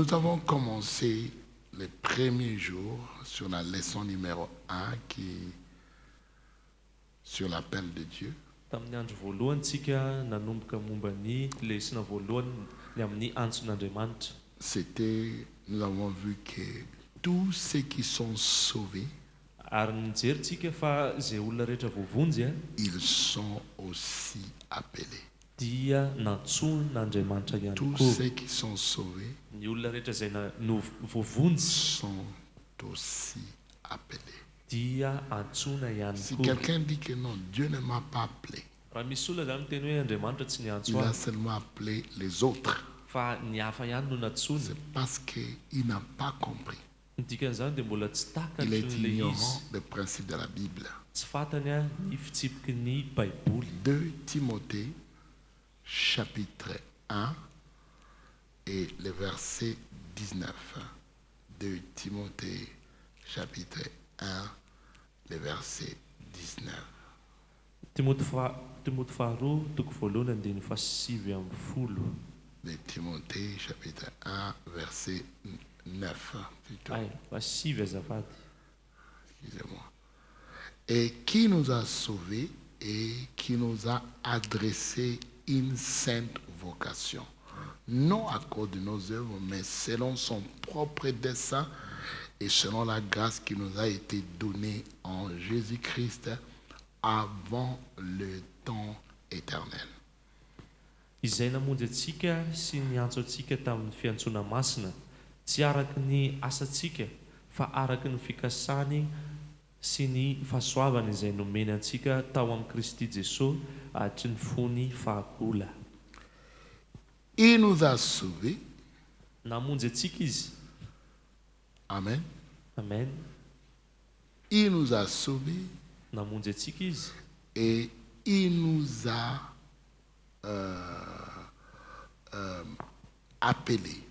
Nous avons commencé les premiers jours sur la leçon numéro 1 sur l'appel de Dieu. Tamin'ny andro voalohany tsika nanomboka momba ny lesona voalohany ny amin'ny antson'Andriamanitra. Nous avons vu que tous ceux qui sont sauvés, Ary nijery fa izay olona rehetra voavonjy ils sont aussi appelés. dia natsoin'Andriamanitra ihany Tous koa. ceux qui sont sauvés Ny olona rehetra izay voavonjy sont aussi appelés. dia antsoina ihany Si koa. quelqu'un dit que non, Dieu ne m'a pas appelé, Raha misy olona zany miteny hoe Andriamanitra tsy niantso il a ahy seulement appelé les autres. fa ny hafa ihany no natsoina. C'est parce qu'il n'a pas compris. Ny dikan'izany dia mbola tsy Il est takatry le ignorant izy, des principes de la Bible. tsy fantany ny fitsipiky ny Baiboly. 2 Timothée, chapitre 1 et le verset 19. 2 Timothée, chapitre 1, le verset 19. Timoty faharoa toko voalohany andiny fa 7:10. 2 Timothée, chapitre 1, verset 9. Plutôt. Ay, fa 7 azafady. Excusez-moi. Et qui nous a sauvés et qui nous a adressé une sainte vocation, non à cause de nos œuvres, mais selon son propre dessein et selon la grâce qui nous a été donnée en Jésus-Christ avant le temps éternel. Izay namonjy antsika sy niantso antsika tamin'ny fiantsoana masina, tsy araky ny asantsika fa araky ny fikasany sy ny fahasoavana izay nomeny antsika tao amin'ny Kristy Jesosy hatry ny fony fahagola. Il nous a sauvés. Namonjy antsika izy. Amen. Amen. Il nous a sauvés Namonjy antsika izy et il nous a appelés.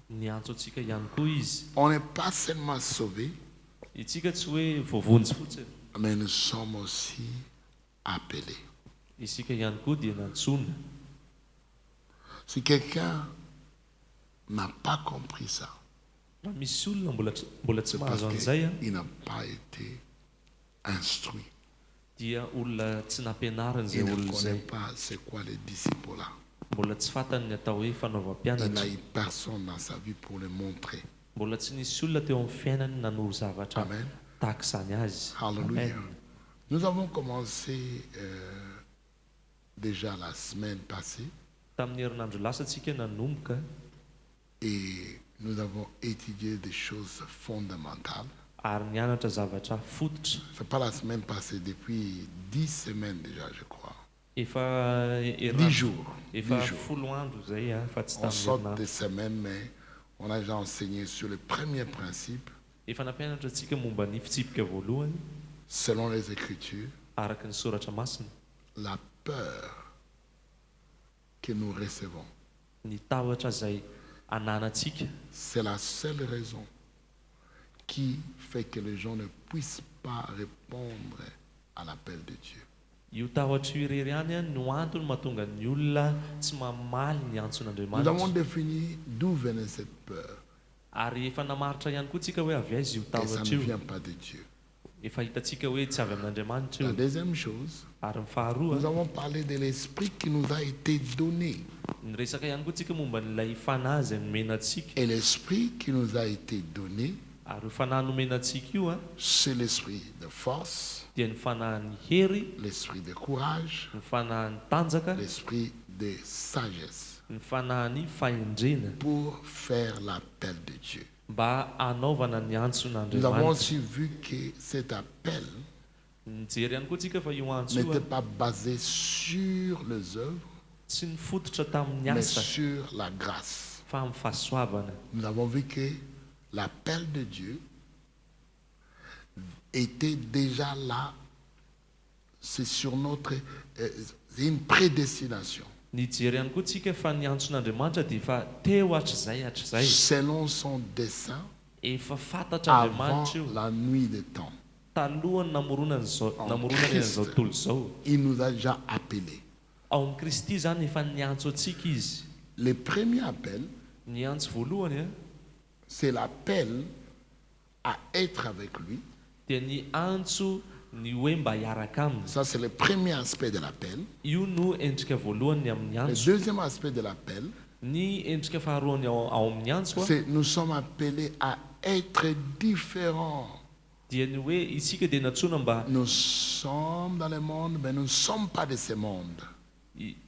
niantso antsika ihany koa izy. On n'est pas seulement sauvés, Itsika tsy hoe voavonjy fotsiny, mais nous sommes aussi appelés. isika ihany koa dia nantsoina. Si quelqu'un n'a pas compris ça, Raha misy olona mbola tsy c'est parce mahazo an'izay qu'il n'a pas été instruit. dia olona tsy nampianarina Il izay ne olona connaît izay, pas c'est quoi les disciples là. mbola tsy fantany ny atao hoe Il n'a fanaovam-pianatra, eu personne dans sa vie pour le montrer. mbola tsy nisy olona teo amin'ny fiainany nanoro zavatra Amen. tahaka izany azy. Alléluia. Amen. Nous avons commencé déjà la semaine passée Tamin'ny herinandro lasa antsika nanomboka et nous avons étudié des choses fondamentales. ary nianatra zavatra fototra. C'est pas la semaine passée, depuis 10 semaines déjà, je crois. Efa 10 jours. 10 efa jours. folo andro zay fa tsy On tamin'ny sort herinandro. des semaines, mais on a déjà enseigné sur le premier principe, Efa nampianatra antsika momba ny fitsipika voalohany selon les Écritures, araky ny soratra masina, la peur que nous recevons. ny tahotra izay ananantsika. C'est la seule raison qui fait que les gens ne puissent pas répondre à l'appel de Dieu. Io tahotra io irery ihany no antony mahatonga ny olona tsy mamaly ny Nous avons antson'Andriamanitra. défini d'où venait cette peur. Ary efa namaritra ihany koa tsika hoe avy aiza io Et ça tahotra ne io. vient pas de Dieu. Efa hitantsika hoe tsy avy amin'Andriamanitra La io. deuxième chose, Ary ny nous faharoa, avons parlé de l'esprit qui nous a été donné. ny resaka ihany koa tsika momba n'ilay fanahy izay nomena antsika. Et l'esprit qui nous a été donné, Ary io fanahy nomena antsika io c'est l'esprit de force, dia ny fanahy ny hery, l'esprit de courage, ny fanahy ny tanjaka, l'esprit de sagesse ny fanahy ny fahendrena pour faire l'appel de Dieu. mba hanaovana ny Nous avons antson'Andriamanitra. aussi vu que cet appel Nijery ihany koa tsika fa io antso io n'était pas basé sur les œuvres, tsy ny fototra tamin'ny mais asa sur la grâce. fa amin'ny fahasoavana. Nous avons vu que l'appel de Dieu était déjà là. C'est sur notre... c'est une prédestination. Nijery ihany koa tsika fa ny antson'Andriamanitra dia efa teo hatr'izay Selon son dessein, efa fantatra avant Andriamanitra io la nuit des temps. talohany namoronany an'izao tontolo izao. Il nous a déjà appelés. Ao amin'ny Kristy zany efa niantso antsika izy. Le premier appel, Ny antso voalohany c'est l'appel à être avec lui. dia ny antso ny hoe mba hiaraka aminy. Ça, c'est le premier aspect de l'appel. Io no endrika voalohany amin'ny Le antso. deuxième aspect de l'appel, Ny endrika faharoany ao amin'ny antso a c'est nous sommes appelés à être différents. dia ny hoe isika dia natsoina mba Nous sommes dans le monde, mais nous ne sommes pas de ce monde.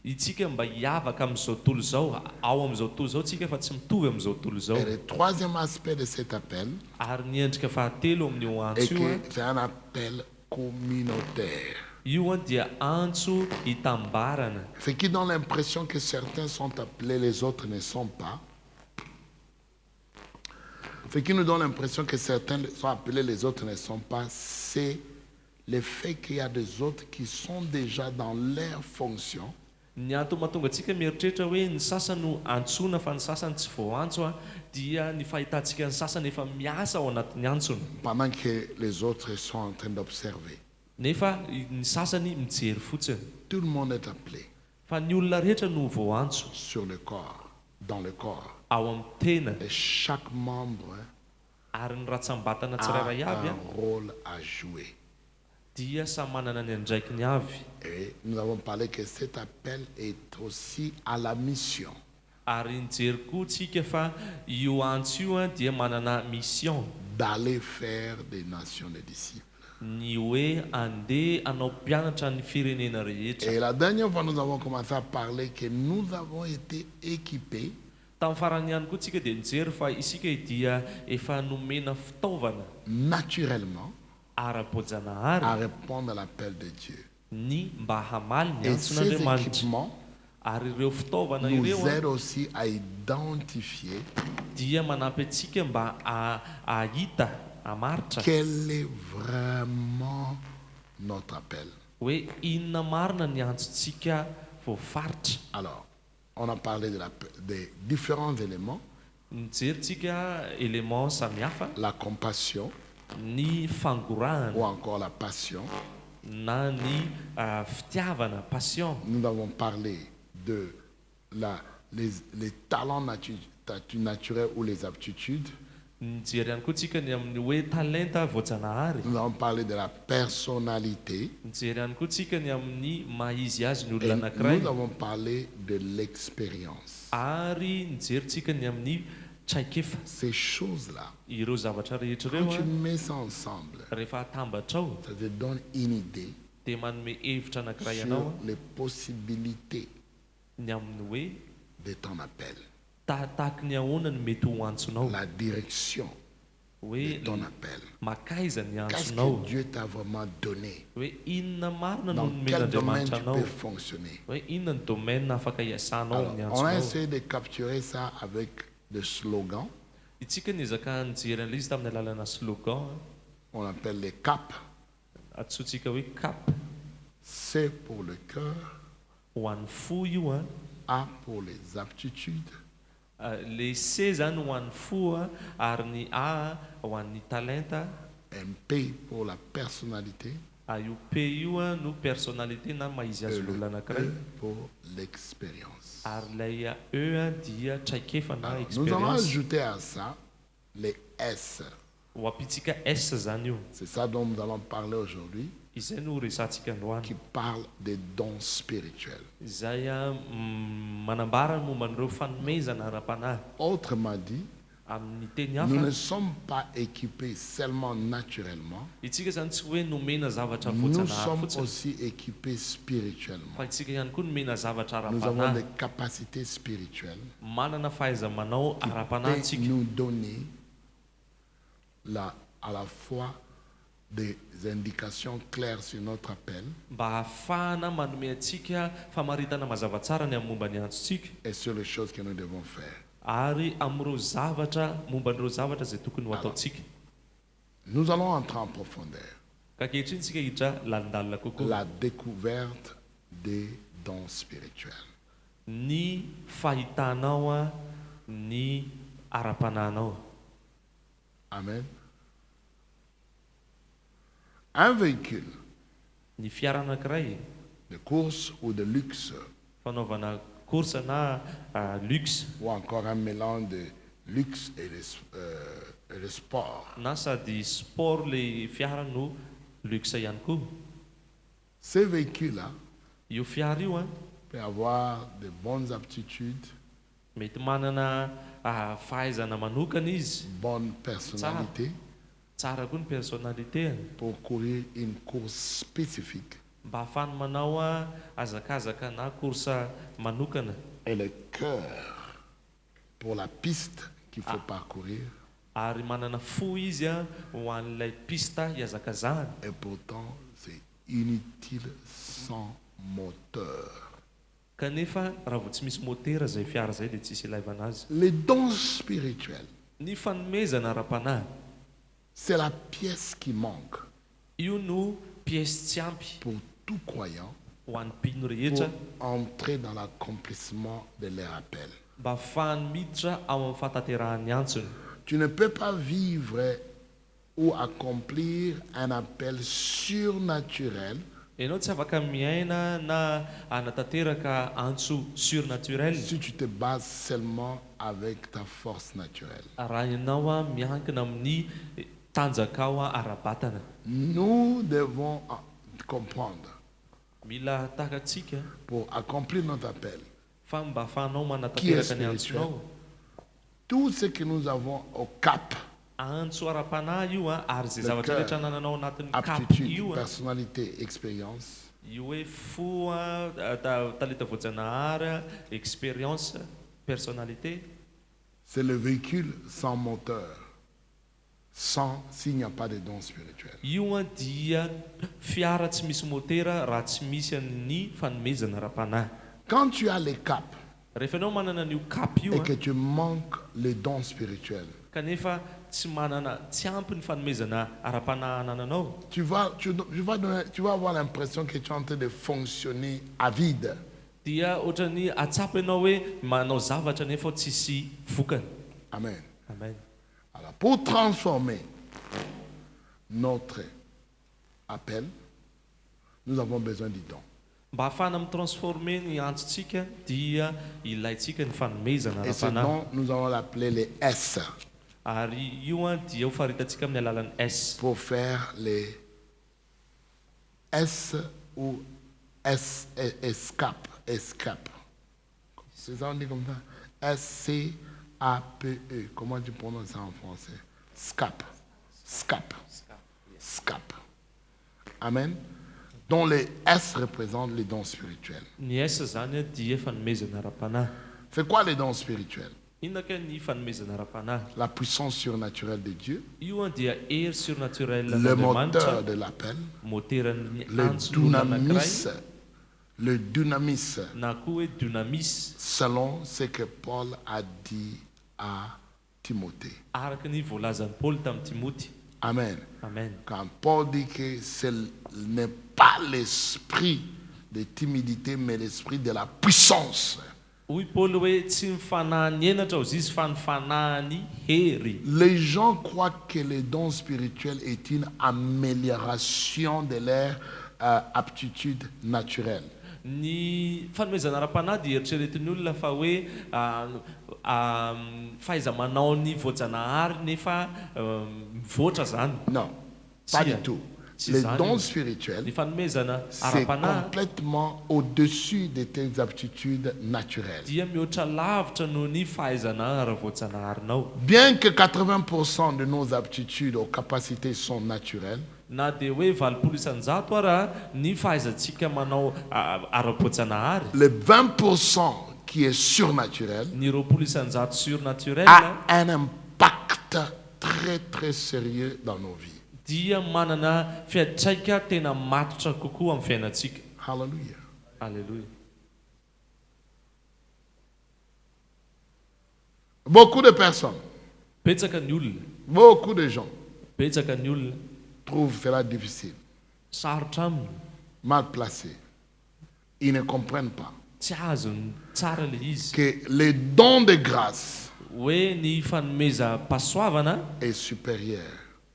itsika mba hiavaka amin'izao tontolo izao ao amin'izao tontolo izao tsika fa tsy mitovy amin'izao tontolo izao. Et le troisième aspect de cet appel Ary ny endrika fahatelo amin'io est antso io que c'est un appel communautaire. io a dia antso hitambarana. Ce qui donne l'impression que certains sont appelés, les autres ne sont pas. Ce qui nous donne l'impression que certains sont appelés, les autres ne sont pas, c'est le fait qu'il y a des autres qui sont déjà dans leur fonction. Ny antony mahatonga antsika mieritreritra hoe ny sasany no antsoina fa ny sasany tsy vao antso a dia ny fahitantsika ny sasany efa miasa ao anatin'ny antsony Pendant que les autres sont en train d'observer. nefa ny sasany mijery fotsiny. Tout le monde est appelé Fa ny olona rehetra no vao antso sur le corps, dans le corps. ao amin'ny tena Et chaque membre ary ny ratsambatana a tsirairay avy a un rôle à jouer. dia samy manana ny andraikiny avy. Et nous avons parlé que cet appel est aussi à la mission. Ary nijery koa tsika fa io antso io a dia manana mission D'aller faire des nations des disciples. ny hoe andeha anao mpianatra ny firenena rehetra. Et la dernière fois, nous avons commencé à parler que nous avons été équipés Tamin'ny farany ihany koa tsika dia nijery fa isika dia efa nomena fitaovana naturellement ara-boajanahary à répondre à l'appel de Dieu. ny mba hamaly ny Et ces antson'Andriamanitra. équipements Ary ireo fitaovana nous ireo a aident aussi à identifier dia manampy antsika mba ahita hamaritra quel est vraiment notre appel. hoe inona marina ny antsontsika voafaritra. Alors, on a parlé des différents éléments, Nijery tsika élément samihafa la compassion ny fangorahana ou encore la passion. na ny fitiavana passion. Nous avons parlé de les talents naturels ou les aptitudes. Nijery ihany koa tsika ny amin'ny hoe talenta voajanahary. Nous avons parlé de la personnalité. Nijery ihany koa tsika ny amin'ny maha-izy azy ny Et olona anankiray. nous avons parlé de l'expérience. Ary nijery tsika ny amin'ny traikefa Ces choses-là, ireo zavatra rehetra quand ireo tu a mets ça ensemble, rehefa atambatra ao ça te donne une idée dia manome hevitra anankiray sur ianao les possibilités ny amin'ny hoe de ton appel, tahaka ny ahoana ny mety ho antsonao la direction de hoe ton appel. makaiza ny Qu'est-ce antsonao que Dieu t'a vraiment donné? hoe inona marina no Dans quel domaine nomen'Andriamanitra tu anao peux fonctionner? hoe inona ny domaine afaka hiasanao Alors, ny on a antsonao. essayé de capturer ça avec des slogans. Itsika niezaka nijery an'ilay izy tamin'ny alalana slogan On appelle les CAP. atsotsika hoe cap C pour le cœur, ho an'ny fo io a A pour les aptitudes, le C zany ho an'ny fo a ary ny A ho an'ny talenta un P pour la personnalité io P io a no personnalité na maha-izy et azy le l'olona anankiray E pour l'expérience. ary ilay E a dia traikefa na Alors, nous allons expérience. ajouter à ça les S. Ho ampitsika S zany io C'est ça dont nous allons parler aujourd'hui, izay no resantsika androany qui parle des dons spirituels. izay a manambara ny momba an'ireo fanomezana ara-panahy. Autrement dit, Amin'ny teny nous ne hafa sommes pas équipés seulement naturellement, itsika zany tsy hoe nomena zavatra nous voajanahary sommes fotsiny aussi équipés spirituellement. fa itsika ihany koa nomena zavatra Nous avons ara-panahy. des capacités spirituelles Manana fahaiza-manao ara-panahy et tsika nous donner à la fois des indications claires sur notre appel mba ahafahana manome antsika famaritana mazava tsara ny amin'ny momba ny antsontsika et sur les choses que nous devons faire. ary amin'ireo zavatra momba n'ireo zavatra izay tokony ho ataontsika. Nous allons entrer en profondeur. Ka ankehitriny tsika hiditra lalindalina kokoa La découverte des dons spirituels. ny fahitanao a ny ara-panahinao. Amen. Un véhicule Ny fiara anankiray de course ou de luxe fanaovana course na luxe ou encore un mélange luxe et le sport. na sady sport le fiara no luxe ihany koa. Ces véhicules-là Io fiara io a peuvent avoir de bonnes aptitudes, mety manana fahaizana manokana izy, bonne personnalité tsara koa ny personnalitény pour courir une course spécifique. mba ahafany manao azakazaka na korsa manokana. Et le cœur pour la piste qu'il faut parcourir. Ary manana fo izy ho an'ilay pista hiazakazahany. Et pourtant, c'est inutile sans moteur. Kanefa raha vao tsy misy motera zay fiara zay dia tsisy ilaivana azy. Les dons spirituels, Ny fanomezana ara-panahy c'est la pièce qui manque io no pièce tsy ampy pour tout croyant ho an'ny mpino pour rehetra entrer dans l'accomplissement de leur appel. mba ahafahany miditra ao amin'ny fataterahany antsony. Tu ne peux pas vivre ou accomplir un appel surnaturel Ianao tsy afaka miaina na anatanteraka antso surnaturel si tu te bases seulement avec ta force naturelle. raha ianao miankina amin'ny tanjakao ara-batana. Nous devons comprendre, Mila takatsika pour accomplir notre appel, fa mba ahafahanao qui est manatanteraka ny antsonao. tout ce que nous avons au cap, Antso ara-panahy io ary zay zavatra rehetra nananao anatin'ny kapy aptitude, io personnalité, expérience, io hoe fo talenta voajanahary expérience personnalité. c'est le véhicule sans moteur, s'il n'y a pas de dons spirituels. Io dia fiara tsy misy motera raha tsy misy ny fanomezana ara-panahy. Quand tu as les caps Rehefa ianao manana an'io kapy io et que tu manques les dons spirituels, kanefa tsy manana tsy ampy ny fanomezana ara-panahy anananao, tu vas avoir l'impression que tu es en train de fonctionner à vide. dia ohatrany atsapa ianao hoe manao zavatra nefa tsisy vokany. Amen. Amen. Alors, pour transformer notre appel, nous avons besoin du don. Mba ahafahana mitransformer ny antsontsika dia ilaintsika ny fanomezana Et ce ara-panahy. don, nous allons l'appeler les S Ary io dia ho faritantsika amin'ny alalan'ny S. pour faire les S ou escape. C'est ça, on dit comme ça. S-C-A-P-E. Comment tu prononces ça en français? Scape. Amen. Dont les S représentent les dons spirituels. Ny S zany dia fanomezana ara-panahy. C'est quoi les dons spirituels? Inona ka ny fanomezana ara-panahy? La puissance surnaturelle de Dieu, Io dia hery surnaturel le n'Andriamanitra, moteur de l'appel, moteran'ny le antson'olona anankiray, dynamis, na koa hoe dynamis, selon ce que Paul a dit à Timothée. araka ny voalazan'ny Paoly tamin'ny Timoty. Amen. Amen. Quand Paul dit que ce n'est pas l'esprit de timidité, mais l'esprit de la puissance. Hoy Paoly hoe tsy mifanahany henatra ozy izy fa ny fanahany hery. Les gens croient que les dons spirituels est une amélioration de leur aptitude naturelle. Ny fanomezana ara-panahy dia eritreretin'ny olona fa hoe fahaiza-manao ny voajanahary nefa mivoatra zany. Non, pas Si, du tout. si Les ça, dons Ny spirituels, fanomezana c'est ara-panahy complètement au-dessus de tes aptitudes naturelles. dia mihoatra lavitra noho ny fahaizana ara-voajanaharinao. Bien que 80% de nos aptitudes ou capacités sont naturelles, Na dia hoe 80% isanjato ara ny fahaizantsika manao ara-voajanahary, le 20% qui est surnaturel ny 20% isanjato surnaturel a un impact très très sérieux dans nos vies. dia manana fiatraika tena matotra kokoa amin'ny fiainantsika. Hallelujah. Alléluia. Beaucoup de personnes, Betsaka ny olona, beaucoup de gens betsaka ny olona trouvent cela difficile, sarotra aminy, mal placé. Ils ne comprennent pas tsy azony tsara le izy que le don de grâce hoe ny fanomeza-pahasoavana est supérieur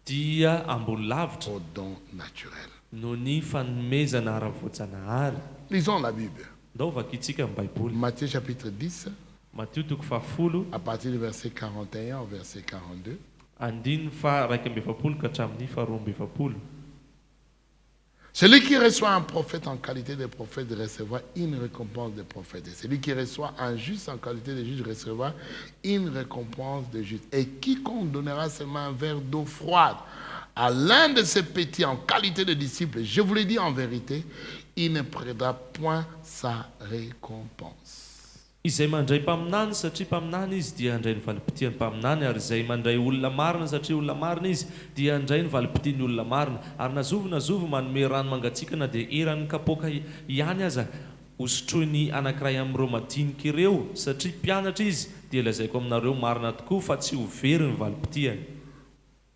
dia ambony lavitra au don naturel. no ny fanomezana ara-voajanahary. Lisons la Bible. Ndao vakitsika amin'ny Baiboly. Matthieu chapitre 10, Matthieu toko fahafolo à partir du verset 41 au verset 42. andiny fa raika amby efapolo ka hatramin'ny faharoa amby efapolo. Celui qui reçoit un prophète en qualité de prophète recevra une récompense de prophète. Et celui qui reçoit un juste en qualité de juge recevra une récompense de juge. Et quiconque donnera seulement un verre d'eau froide à l'un de ces petits en qualité de disciple, je vous le dis en vérité, il ne perdra point sa récompense. Izay mandray mpaminany satria mpaminany izy dia handray ny valim-pitiany mpaminany, ary izay mandray olona marina satria olona marina izy dia handray ny valim-pitiany olona marina. Ary nazovo manome rano mangatsikana dia eran'ny kapoaka ihany aza hosotroiny anankiray amin'ireo madinika ireo, satria mpianatra izy dia lazaiko aminareo marina tokoa fa tsy ho very ny valim-pitiany.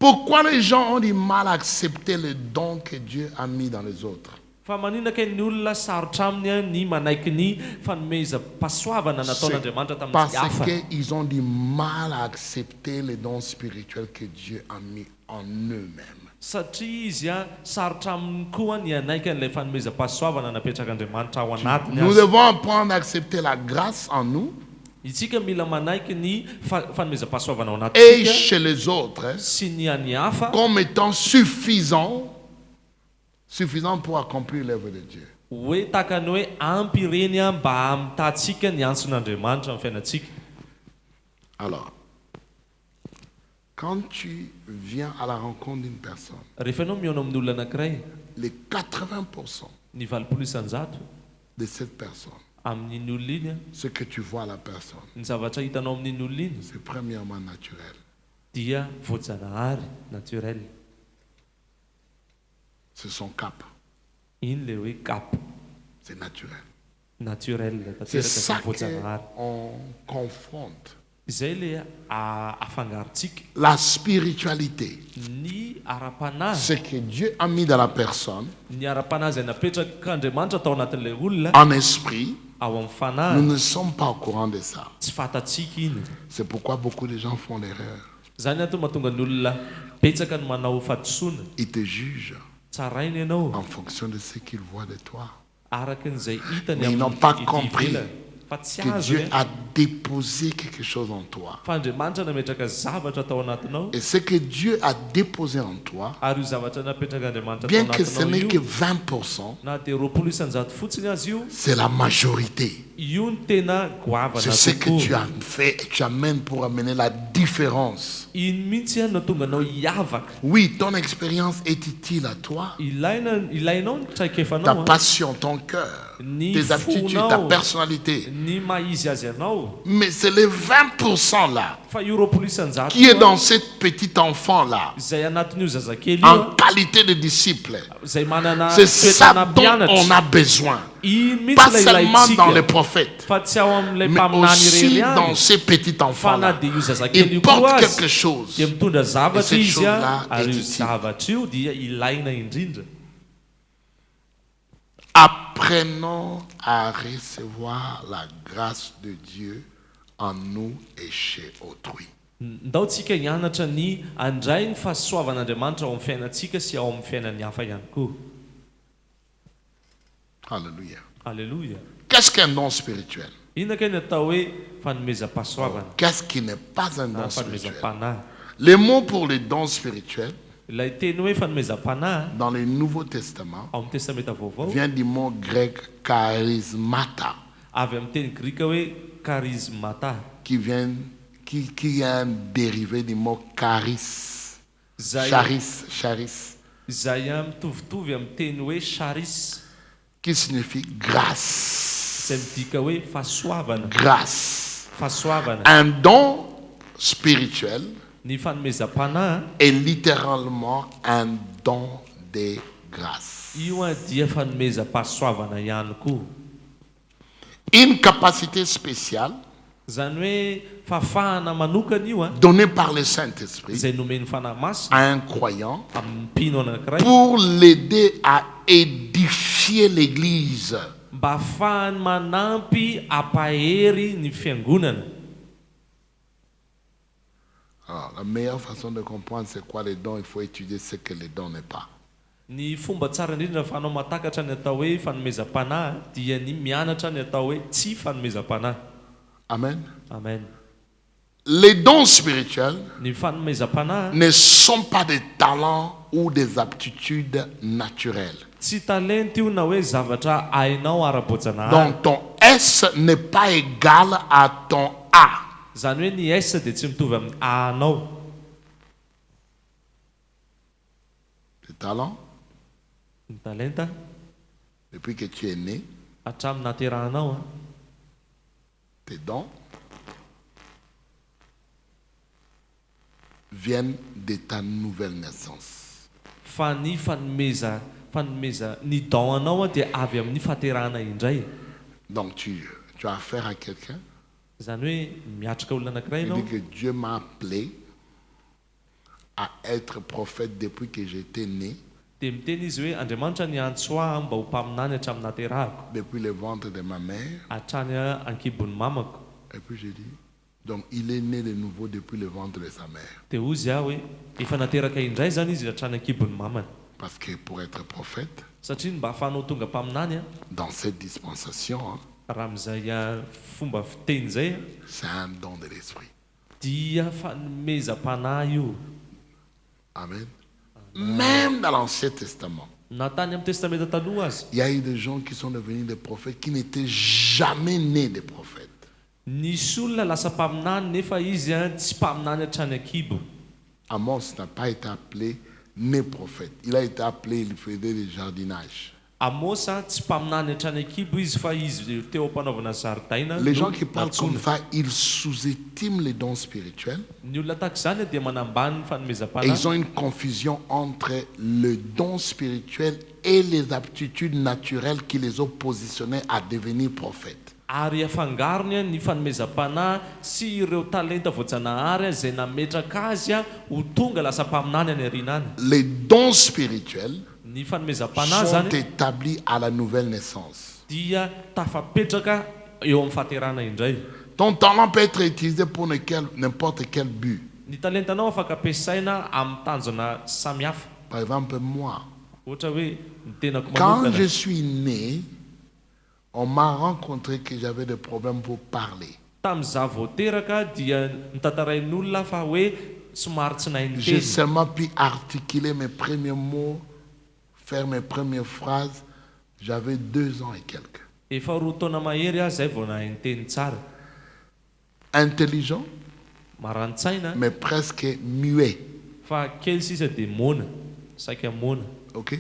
Pourquoi les gens ont du mal à accepter le don que Dieu a mis dans les autres? Fa maninona ny olona sarotra aminy ny manaiky ny fanomezam-pahasoavana nataon'Andriamanitra tamin'ny hafa. Parce qu'ils ont du mal à accepter les dons spirituels que Dieu a mis en eux-mêmes. Satria izy sarotra aminy koa ny anaiky an'ilay fanomezam-pahasoavana napetrak'Andriamanitra ao anatiny. Nous devons apprendre à accepter la grâce en nous Itsika mila manaiky ny fanomezam-pahasoavana ao et anatsika chez les autres sy ny any hafa comme étant suffisant pour accomplir l'œuvre de Dieu. hoe tahaka ny hoe ampy ireny mba hamitatsika ny antson'Andriamanitra amin'ny fiainatsika. Alors, quand tu viens à la rencontre d'une personne, Rehefa ianao mihaona amin'ny olona anankiray, les 80% ny 80% de cette personne, amin'iny olona iny ce que tu vois à la personne, ny zavatra hitanao amin'iny olona iny c'est premièrement naturel. dia voajanahary naturel. C'est son cap, Iny le hoe cap c'est naturel. naturel C'est tanteraka ça sy voajanahary. qu'on confronte. Izay le afangarontsika La spiritualité, ny ara-panahy, ce que Dieu a mis dans la personne, ny ara-panahy zay napetraka tao anatin'ilay olona en esprit, ao amin'ny nous fanahy ne sommes pas au courant de ça. tsy fatatsika iny. C'est pourquoi beaucoup de gens font l'erreur. Zany mahatonga ny olona betsaka no manao fahatosoana. Ils te jugent Tsarainy ianao en fonction de ce qu'ils voient de toi. arakin'izay hitany Mais ils n'ont amin'ny pas ity compris ivelany. Fa tsy que azo Dieu hoe a déposé quelque chose en toi. fa Andriamanitra nametraka zavatra tao anatinao, Et ce que Dieu a déposé en toi, ary io zavatra napetraka Andriamanitra tao bien que ce anatinao n'est que io 20%, na dia 20 isanjato fotsiny azy io, c'est la majorité. io ny tena goavana C'est ce que tu tokoa. as fait et tu amènes pour amener la différence. Iny mihitsy no tonga anao hiavaka. Oui, ton expérience est utile à toi. Ilainao ny Ta traikefanao, passion, ton cœur, ny tes aptitudes, ta fonao, personnalité. ny mahizy azy anao. Mais c'est les 20% là Fa io 20 isanjato qui est dans cet petit enfant là, izay anatin'io zazakely en io qualité de disciple. izay manana C'est ça toetrana dont on mpianatra. a besoin. Iny mihitsy Pas ilay seulement dans les ilaitsika, prophètes, fa tsy ao amin'ilay mais mpaminany aussi ireny dans ihany. ces petits Fa na enfants-là. dia io zazakely Ils io koa portent azy quelque chose. dia mitondra zavatra cette izy chose-là est ary io utile. zavatra io dia ilaina indrindra. Apprenons à recevoir la grâce de Dieu en nous et chez autrui. Ndao tsika hianatra ny andray ny fahasoavan'Andriamanitra ao amin'ny fiainantsika sy ao amin'ny fiainan'ny hafa ihany koa. Alléluia. Alleluia. Qu'est-ce qu'un don spirituel? Inona kay ny atao hoe fanomezam-pahasoavana Qu'est-ce qui n'est pas un na don spirituel? fanomezam-panahy? Les mots pour les dons spirituels Ilay teny hoe fanomezam-panahy dans le Nouveau Testament ao amin'ny testamenta vaovao vient du mot grec charismata, avy amin'ny teny grika hoe charismata, qui est un dérivé du mot charis. Charis, charis, izay mitovitovy amin'ny teny hoe charis, qui signifie grâce. izay midika hoe fahasoavana. Grâce. Fahasoavana. Un don spirituel Ny fanomezam-panahy est littéralement un don de grâce. io dia fanomezam-pahasoavana ihany koa. Une capacité spéciale Zany hoe fahafahana manokana io donnée par le Saint-Esprit izay nomeny fanahy masina à un croyant amin'ny mpino anankiray pour l'aider à édifier l'Église. mba ahafahany manampy ampahery ny fiangonana. Alors, la meilleure façon de comprendre c'est quoi les dons, il faut étudier ce que les dons n'est pas. Ny fomba tsara indrindra fa anao matakatra ny atao hoe fanomezam-panahy dia ny mianatra ny atao hoe tsy fanomezam-panahy. Amen. Amen. Les dons spirituels Ny fanomezam-panahy ne sont pas des talents ou des aptitudes naturelles. tsy talenta io na hoe zavatra hainao ara-boajanahary. Donc ton S n'est pas égal à ton A. Zany hoe ny S dia tsy mitovy amin'ny A anao. Tes talents, Ny talenta depuis que tu es né, hatramin'ny naterahanao tes dons viennent de ta nouvelle naissance. fa ny fanomeza ny don anao dia avy amin'ny fahaterahana indray. Donc tu as affaire à quelqu'un. Zany hoe miatrika olona anankiray Il ianao dit que Dieu m'a appelé à être prophète depuis que j'étais né, dia miteny izy hoe Andriamanitra niantso aho mba ho mpaminany hatramin'ny naterahako, depuis le ventre de ma mère. hatrany ankibon'ny mamako. Et puis j'ai dit, donc il est né de nouveau depuis le ventre de sa mère. Dia hozy aho hoe efa nateraka indray zany izy hatrany ankibon'ny mamany, Parce que pour être prophète, satria mba ahafahanao tonga mpaminany dans cette dispensation, raha amin'izay fomba fiteny zay c'est un don de l'esprit. dia fanomezam-panahy io. Amen. Même dans l'Ancien Testament, Na tany amin'ny testamenta taloha azy, il y a eu des gens qui sont devenus des prophètes qui n'étaient jamais nés des prophètes. nisy olona lasa mpaminany nefa izy tsy mpaminany hatrany ankibo. Amos n'a pas été appelé né prophète. Il a été appelé, il faisait du jardinage. Amos tsy mpaminany hatrany ankibo izy fa izy teo ampanaovana zaridaina. Les gens qui parlent comme ça, ils sous-estiment les dons spirituels. Ny olona tahaka izany dia manambany ny Et fanomezam-panahy. ils ont une confusion entre le don spirituel et les aptitudes naturelles qui les ont positionnés à devenir prophètes. Ary afangarony ny fanomezam-panahy sy ireo talenta voajanahary izay nametraka azy ho tonga lasa mpaminany any aoriana any. Les dons spirituels Ny fanomezam-panahy sont zany établis à la nouvelle naissance. dia tafapetraka eo amin'ny fahaterahana indray. Ton talent peut être utilisé pour n'importe quel but. Ny talentanao afaka ampiasaina amin'ny tanjona samihafa. Par exemple, moi, Ohatra hoe ny tenako quand manokana, je suis né, on m'a rencontré que j'avais des problèmes pour parler. tamin'izaho vao teraka dia nitantarain'olona fa hoe somary tsy nahay ny J'ai teny. seulement pu articuler mes premiers mots, faire mes premières phrases. J'avais 2 ans et quelques. Efa roa taona mahery aho zay vao nahay ny teny tsara. Intelligent, Marantsaina mais presque muet. fa kely sisa dia mona, saika mona. Ok?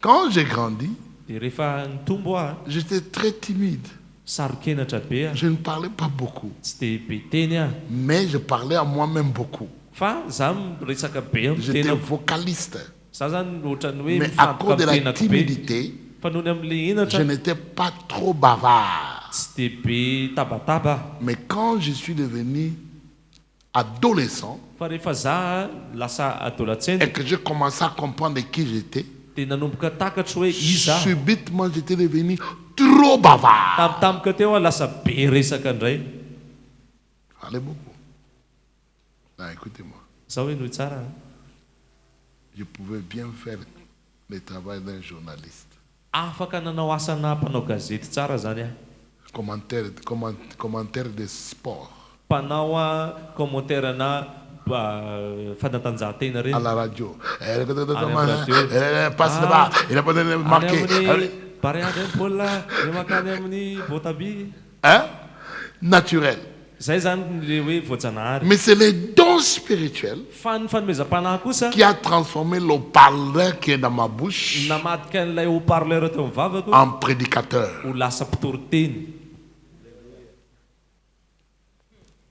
Quand j'ai grandi, Dia rehefa nitombo aho j'étais très timide. sarokenatra be aho, Je ne parlais pas beaucoup. tsy dia be teny aho, Mais je parlais à moi-même beaucoup. fa zaho miresaka be amin'ny J'étais tenako. vocaliste. Zaho zany ohatrany hoe Mais à mifantoka cause de amin'ny la tenako be, timidité, fa noho ny amin'le je henatra n'étais pas trop bavard. tsy dia be tabataba aho. Mais quand je suis devenu adolescent Fa rehefa zaho lasa adolescent et que j'ai commencé à comprendre qui j'étais, dia nanomboka takatra hoe iza aho. subitement j'étais devenu trop bavard. Tamtampoka teo aho lasa be resaka indray. Allez beaucoup. Non, écoutez-moi. Zaho hoe noho tsara Je pouvais bien faire le travail d'un journaliste. afaka nanao asana mpanao gazety tsara zany aho. Commentaire de sport Mpanao commentaire na fanatanjahantena à reny. la radio. radio. Passe là-bas, il a pas donné Any marqué. amin'ny bariady amin'ny baolina dia makany amin'ny voatabia. Hein? Naturel. Zay zany le hoe voajanahary. Mais c'est les dons spirituels Fa ny fanomezam-panahy kosa qui a transformé le parleur qui est dans ma bouche namadika an'ilay haut-parleur teo amin'ny vavako en prédicateur. ho lasa mpitory-teny.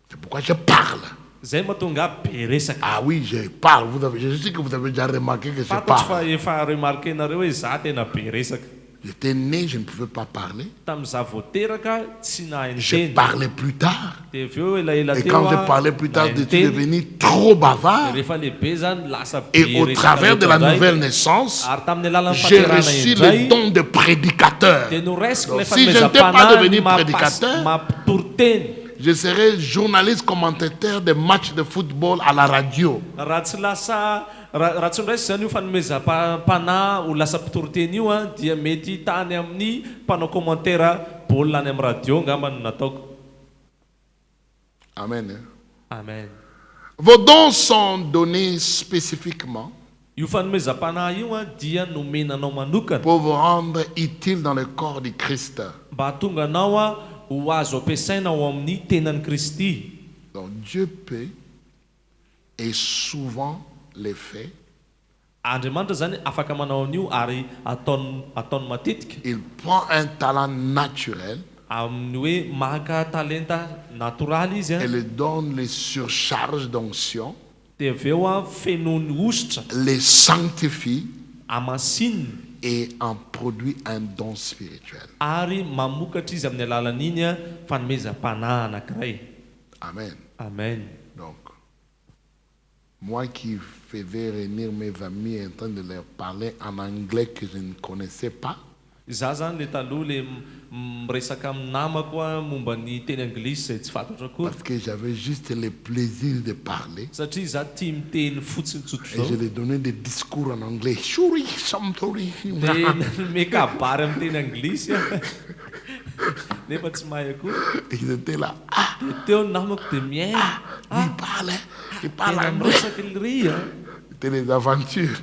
C'est pourquoi je parle. Zay mahatonga be resaka. Ah oui, je parle. Je sais que vous avez déjà remarqué que je Fantatro fa parle. efa remarqué nareo hoe za tena be resaka. J'étais né, je ne pouvais pas parler. Tamin'izaho vao teraka tsy nahay ny Je teny. parlais plus tard. Dia avy eo elaela Et teo quand je aho, parlais plus tard, nahay ny j'étais teny. devenu trop Dia bavard. rehefa lehibe zany lasa be Et au resaka travers de la indray. nouvelle naissance, Ary tamin'ny alalan'ny j'ai fahaterahana reçu indray le don de prédicateur. dia noresiko Donc, ilay si je n'étais pas fanomezam-panahy devenu ny prédicateur, mampitory-teny. je serais journaliste commentateur des matchs de football à la radio. Raha tsy lasa raha tsy ndraisy zany io fanomezam-panahy ho lasa mpitory-teny io dia mety tany amin'ny mpanao commentaire baolina any amin'ny radio angamba no nataoko. Amen. Hein? Amen. Vos dons sont donnés spécifiquement Io fanomezam-panahy io a dia nomenanao manokana pour vous rendre utile dans le corps du Christ. mba hatonga anao a ho azo ampiasaina ao amin'ny tenan'i Kristy. Donc Dieu peut et souvent les fait. Andriamanitra zany afaka manao an'io ary ataony matetika Il prend un talent naturel amin'ny hoe maka talenta natoraly izy a et le donne les surcharges d'onction, dia avy eo a fenony ositra les sanctifie amasinina et en produit un don spirituel. ary mamokatra izy amin'ny alalan'iny a fanomezam-panahy anankiray. Amen. Amen. Donc, moi qui faisais réunir mes amis en train de leur parler en anglais que je ne connaissais pas, Za zany le taloha le miresaka amin'ny namako a momba ny teny anglisy izay tsy fantatra akory parce que j'avais juste le plaisir de parler. satria za tia miteny fotsiny tsotro Et je zao leur donnais des discours en anglais. Shuri, something. dia mekabary amin'ny teny anglisy a nefa tsy mahay akory. Et ils étaient là. Ah, Dia teo ny namako dia miaina lui, il parle, hein. Il parle tena anglais. miresaka ry a C'était les aventures.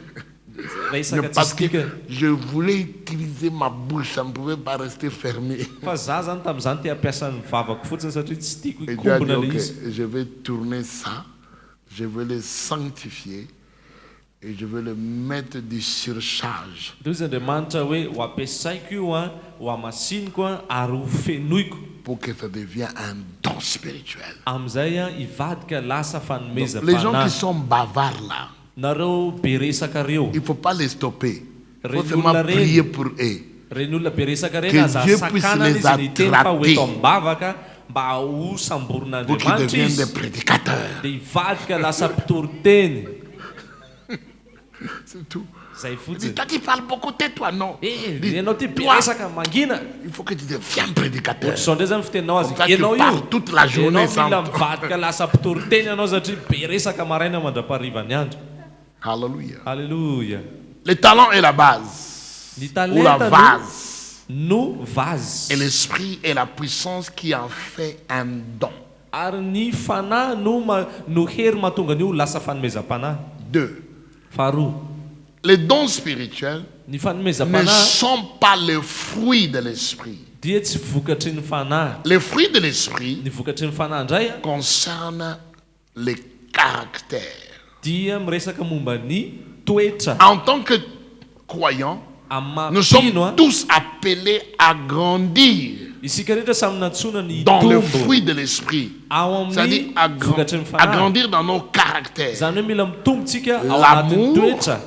resaka Parce tsisy que tika je voulais utiliser ma bouche, ça ne pouvait pas rester fermé. fa za zany tamin'izany te hampiasa ny vavako fotsiny satria tsy tiako Et Dieu a dit, hikombona le ok, izy. je vais tourner ça, je vais le sanctifier et je vais le mettre du surcharge. Dia izy Andriamanitra hoe ho ampiasaiko io a ho amasiniko a ary ho fenoiko Pour que ça devienne un don spirituel. amin'izay a hivadika lasa Donc, les gens qui fanomezam-panahy. sont bavards là, Nareo be resaka reo il ne faut pas les stopper. Il faut Reny seulement olona reny. prier pour eux. reny olona be resaka reny Que aza Dieu puisse sakana les izy ny teny fa attraper. hoeto ambavaka mba ho Pour qu'ils samborin'Andriamanitra deviennent des izy prédicateurs. dia hivadika lasa mpitory teny. C'est tout. Zay Il dit, fotsiny. toi tu parles beaucoup, tais-toi, non. Dis, Ianao ty be toi, resaka mangina. il faut que tu deviennes prédicateur. Ohatr'izao ndray zany fitenao azy. Comme ça, tu Ianao parles io toute la journée ianao sans... mila mivadika lasa mpitory teny ianao satria be resaka maraina mandraparivany andro. Alléluia. Alléluia. Le talent est la base. Ny Ou la talenta vase. no vazy. Et l'esprit est la puissance qui en fait un don. Ary ny fanahy no hery mahatonga an'io lasa fanomezam-panahy. 2. Faharoa, Les dons spirituels ny ne fanomezam-panahy sont pas le fruit de l'esprit. dia tsy vokatry ny fanahy. Les fruits de l'esprit Ny vokatry ny fanahy indray a concernent les caractères. dia miresaka momba ny toetra. En tant que croyants, Amin'ny nous mampino sommes a tous appelés à grandir isika rehetra samy nantsona ny dans le tombo fruit de l'esprit. ao C'est-à-dire amin'ny vokatry ny à fanahy. grandir dans nos caractères. Zany hoe mila mitombotsika ao L'amour, anatin'ny toetra.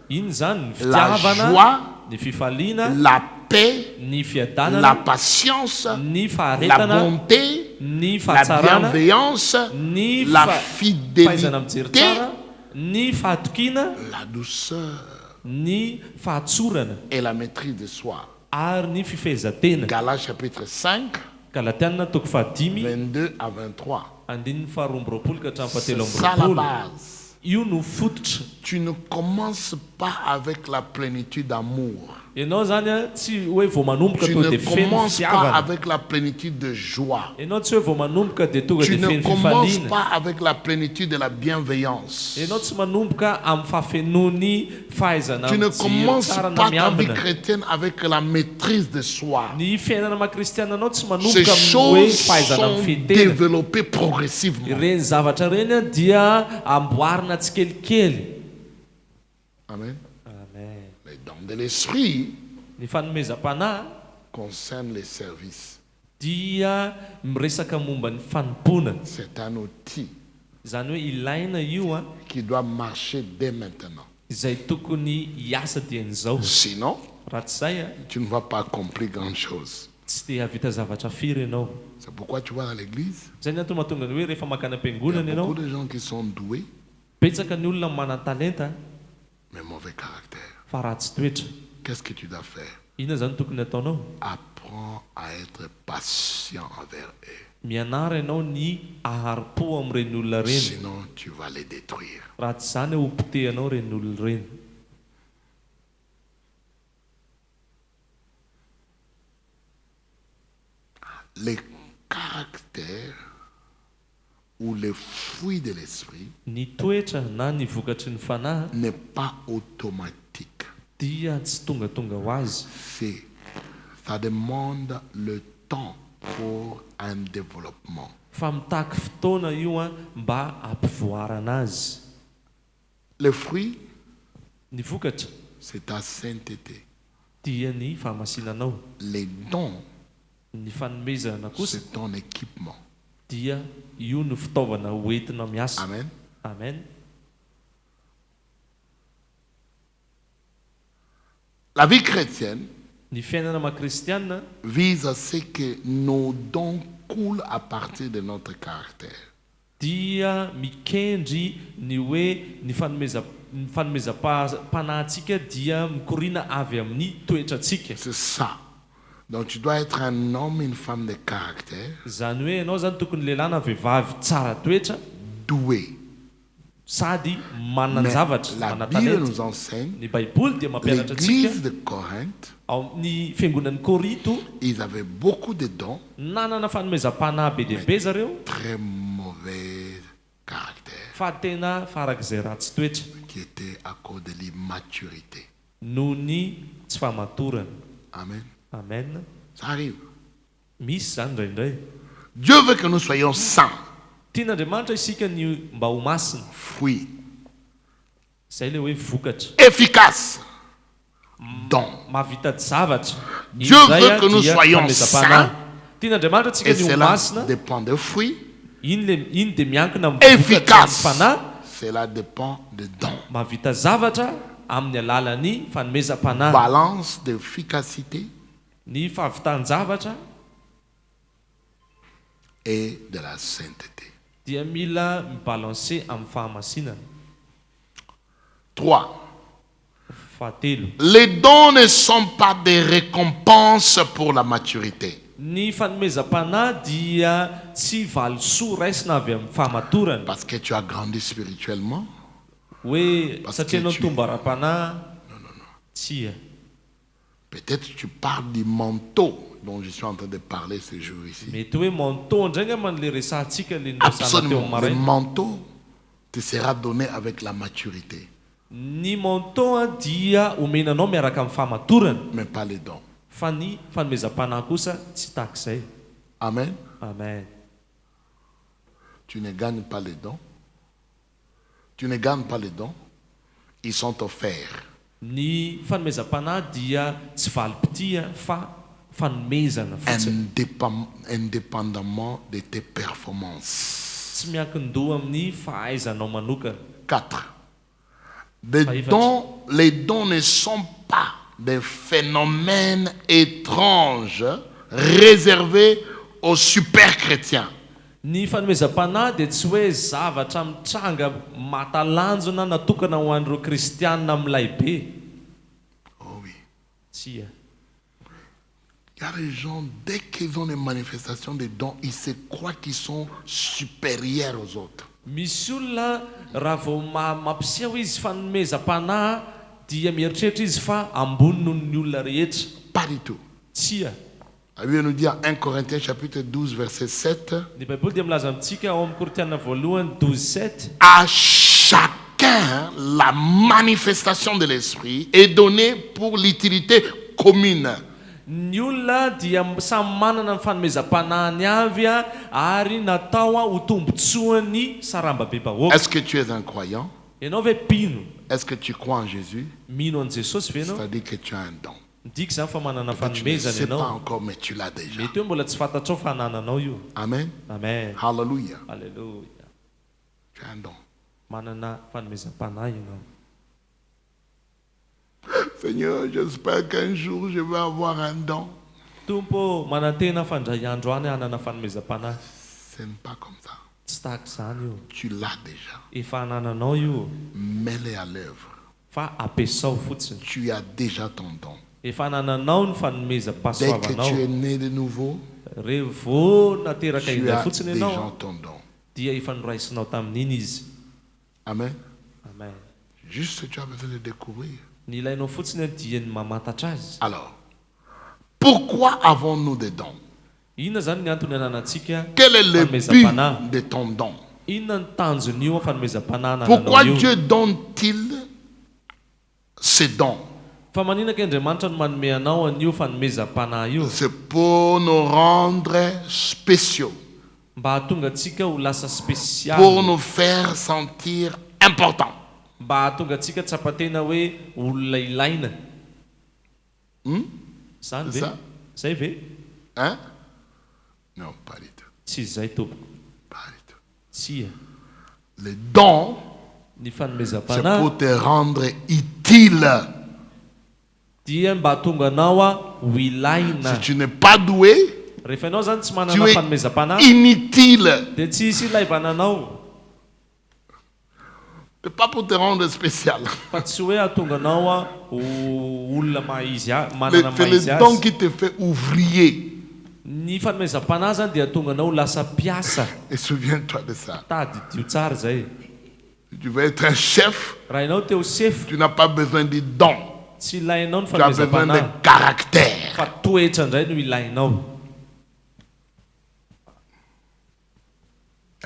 Iny zany ny La fitiavana, joie, ny fifaliana, la paix, ny la fiadanana, patience, ny la faharetana, bonté, ny la fahatsarana, bienveillance, ny la fahaizana mijery fidélité, tsara, ny fahatokiana, la douceur ny fahatsorana et la maîtrise de soi. ary ny fifehezantena. Galates chapitre 5, Galatiana toko 5 22 à 23. andininy faharoambiroapolo ka hatramin'ny fahatelo C'est ça la ambiroapolo. base. Io no fototra. Tu ne commences pas avec la plénitude d'amour. Ianao zany a tsy hoe vao manomboka Tu tonga ne dia feno commences pas fitiavana. avec la plénitude de joie. Ianao tsy hoe vao manomboka dia tonga Tu dia ne feno commences fifaliana. pas avec la plénitude de la bienveillance. Ianao tsy manomboka amin'ny fahafenony fahaizana Tu ne mijery commences tsara na pas ta vie miambina. chrétienne avec la maîtrise de soi. Ny fiainana makristiana anao tsy Ces manomboka amin'ny hoe choses fahaizana sont mifetena. développées progressivement. Ireny zavatra reny a dia amboarina tsikelikely. Amen. Amen. Les dons de l'esprit Ny fanomezam-panahy concernent les services. dia miresaka momba ny fanompona. C'est un outil Zany hoe ilaina io a qui doit marcher dès maintenant. izay tokony hiasa dian'izao. Sinon, Raha tsy zay a tu ne vas pas accomplir grand-chose. tsy te havita zavatra firy ianao. C'est pourquoi tu vois dans l'église, Zay ny antony mahatonga ny hoe rehefa makana il y a am-piangonana ianao beaucoup de gens qui sont doués, betsaka ny olona manan-talenta mais mauvais caractère. fa ratsy toetra. Qu'est-ce que tu dois faire? Inona zany tokony ataonao? Apprends à être patient envers eux. Mianara ianao ny aharo-po amin'ireny olona reny. Sinon, tu vas les détruire. Raha tsy zany ho potehanao reny olona reny. Les caractères ou les fruits de l'esprit ny toetra na ny vokatry ny fanahy n'est pas automatique. dia tsy tongatonga ho azy. Ça demande le temps pour un développement. Fa mitaky fotoana io mba ampivoarana azy. Les fruits, Ny vokatra c'est ta sainteté. dia ny fahamasinanao. Les dons, Ny fanomezana kosa c'est ton équipement. dia io no fitaovana hoentina miasa. Amen. Amen. La vie chrétienne Ny fiainana maha-kristiana vise à ce que nos dons coulent à partir de notre caractère. dia mikendry ny hoe ny fanomezam-panahintsika dia mikorina avy amin'ny toetrantsika. C'est ça. Donc tu dois être un homme, une femme de caractère, Zany hoe ianao zany tokony lehilahy na vehivavy tsara toetra doué. sady Mais manan-javatra, la Bible manan-talenta. nous enseigne, Ny baiboly dia mampianatra antsika l'église de Corinthe, ao ny fiangonan'ny Korinto ils avaient beaucoup de dons, nanana fanomezam-panahy be dia be zareo très mauvais caractère, fa tena farak'izay ratsy toetra qui était à cause de l'immaturité. noho ny tsy fahamatorana. Amen. Amen. Ça arrive. Misy zany indraindray. Dieu veut que nous soyons saints, Tian'Andriamanitra isika ny mba ho masina. fruits, Zay le hoe vokatra. efficaces, dons. Mahavita zavatra. Dieu Izay veut que nous dia soyons fanomezam-panahy. saints. Tian'Andriamanitra tsika Et ny ho cela masina. dépend des fruits. Iny dia miankina amin'ny vokatra ny Efficace. fanahy. Cela dépend des dons. Mahavita zavatra amin'ny alalan'ny fanomezam-panahy. Balance d'efficacité Ny fahavitan-javatra et de la sainteté. dia mila mibalanse amin'ny fahamasinana. 3. Fahatelo. Les dons ne sont pas des récompenses pour la maturité. Ny fanomezam-panahy dia tsy valosoa raisina avy amin'ny fahamatorana. Parce que tu as grandi spirituellement. Hoe Parce satria que ianao tu- tomba ara-panahy. Tsia. Peut-être tu parles du manteau dont je suis en train de parler ce jour ici. Mety hoe manteau ndrainga man'le resantsika le niresana teo Absolument. Le maraina. manteau te sera donné avec la maturité, Ny manteau dia omenanao miaraka amin'ny fahamatorana. mais pas les dons. Fa ny fanomezam-panahy kosa tsy takizay. Amen. Amen. Tu ne gagnes pas les dons. Tu ne gagnes pas les dons. Ils sont offerts. Ny fanomezam-panahy dia tsy valim-pitia fa fanomezana fotsiny. Indépendamment de tes performances. Tsy miankin-doha amin'ny fahaizanao manokana. 4. Efatra. Les dons ne sont pas des phénomènes étranges réservés aux super chrétiens. Ny fanomezam-panahy dia tsy hoe zavatra mitranga matalanjona natokana ho an'ireo kristianina milay be. Oh oui. Tsia. Il y a des gens, dès qu'ils ont des manifestations de dons, ils se croient qu'ils sont supérieurs aux autres. Misy olona raha vao mampiseho izy fanomezam-panahy dia mieritreritra izy fa ambony noho ny olona rehetra. Pas du tout. Tsia. La Bible nous dit en 1 Corinthiens chapitre 12 verset 7, Ny baiboly dia milaza amintsika ao amin'ny Korinthiana voalohany 12:7. à chacun la manifestation de l'esprit est donnée pour l'utilité commune. Ny olona dia samy manana ny fanomezam-panahiny avy ary natao ho tombotsoan'ny saramba-be-bahoaka. Est-ce que tu es un croyant? Ianao ve mpino? Est-ce que tu crois en Jésus? Mino an Jesosy ve ianao? C'est-à-dire que tu as un don. Midika zany fa manana Tu ne fanomezana sais pas ianao. encore, mais tu l'as déjà. Mety hoe mbola tsy fantatrao fa hanananao io. Amen. Amen. Hallelujah. Alléluia. Tu as un don. Manana fanomezam-panahy ianao. Seigneur, j'espère qu'un jour je vais avoir un don. Tompo, manantena fandray andro any hanana fanomezam-panahy. Ce n'est pas comme ça. Tsy tahaka izany io. Tu l'as déjà. Efa hanananao io. Mets-le à l'œuvre. Fa ampiasao fotsiny. Tu as déjà ton don. Efa hanananao ny Dès que fanomezam-pahasoavanao. tu es né de nouveau, Rehefa nateraka tu indray as fotsiny déjà ianao ton don. dia efa noraisinao tamin'iny izy. Amen. Amen. Juste, tu as besoin de découvrir. Ny ilainao fotsiny dia ny mamantatra azy. Alors, pourquoi avons-nous des dons? Inona zany ny antony ananantsika Quel est le fanomezam-panahy? but de ton don? Inona ny tanjon'io fanomezam-panana Pourquoi nanao io? Dieu donne-t-il ces dons? Fa maninona ka Andriamanitra no manome anao an'io fanomezam-panahy io? C'est pour nous rendre spéciaux, Mba hahatonga antsika ho lasa pour spesialy, nous faire sentir importants. mba hahatonga antsika tsy apatena hoe olona ilaina. Zany C'est ve? ça? Zay ve? Hein? Non, pas du tout. Tsy zay tompoko. Pas du tout. Tsia. Les dons, Ny c'est fanomezam-panahy pour te rendre utile. dia mba hahatonga anao ho ilaina. Si tu n'es pas doué, Rehefa ianao zany tsy tu manana es fanomezam-panahy inutile. dia tsy hisy ilaivana anao. Ce n'est pas pour te rendre spécial. Fa tsy hoe hahatonga anao ho olona manana C'est maizy le don azy. qui te fait ouvrier. Ny fanomezam-panahy zany dia hahatonga anao ho lasa mpiasa. Et souviens-toi de ça. Tadidio tsara zay. Si tu veux être un chef, Raha ianao te ho sefo, tu n'as pas besoin de dons. tsy ilainao ny Tu as besoin de fanomezam-panahy. caractère. Fa toetra indray no ilainao.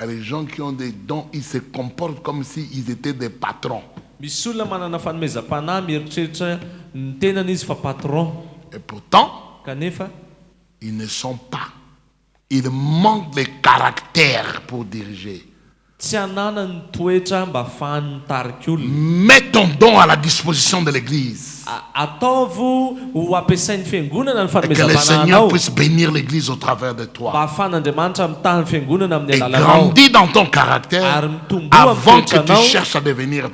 Il y a des gens qui ont des dons, ils se comportent comme s'ils étaient des patrons. Misy olona manana fanomezam-panahy mieritreritra ny tenany izy fa patron. Et pourtant, Kanefa ils ne sont pas. Ils manquent de caractère pour diriger. tsy hanana ny toetra mba ahafahany mitarika olona. Mets ton don à la disposition de l'Église. Ataovo ho ampiasain'ny fiangonana ny Et que le fanomezam-panahy Seigneur anao. puisse bénir l'Église au travers de Mba toi. ahafahan'Andriamanitra mitany fiangonana amin'ny Et alalanao. grandis dans ton caractère Ary mitombo avant amin'ny que tu toetranao cherches à devenir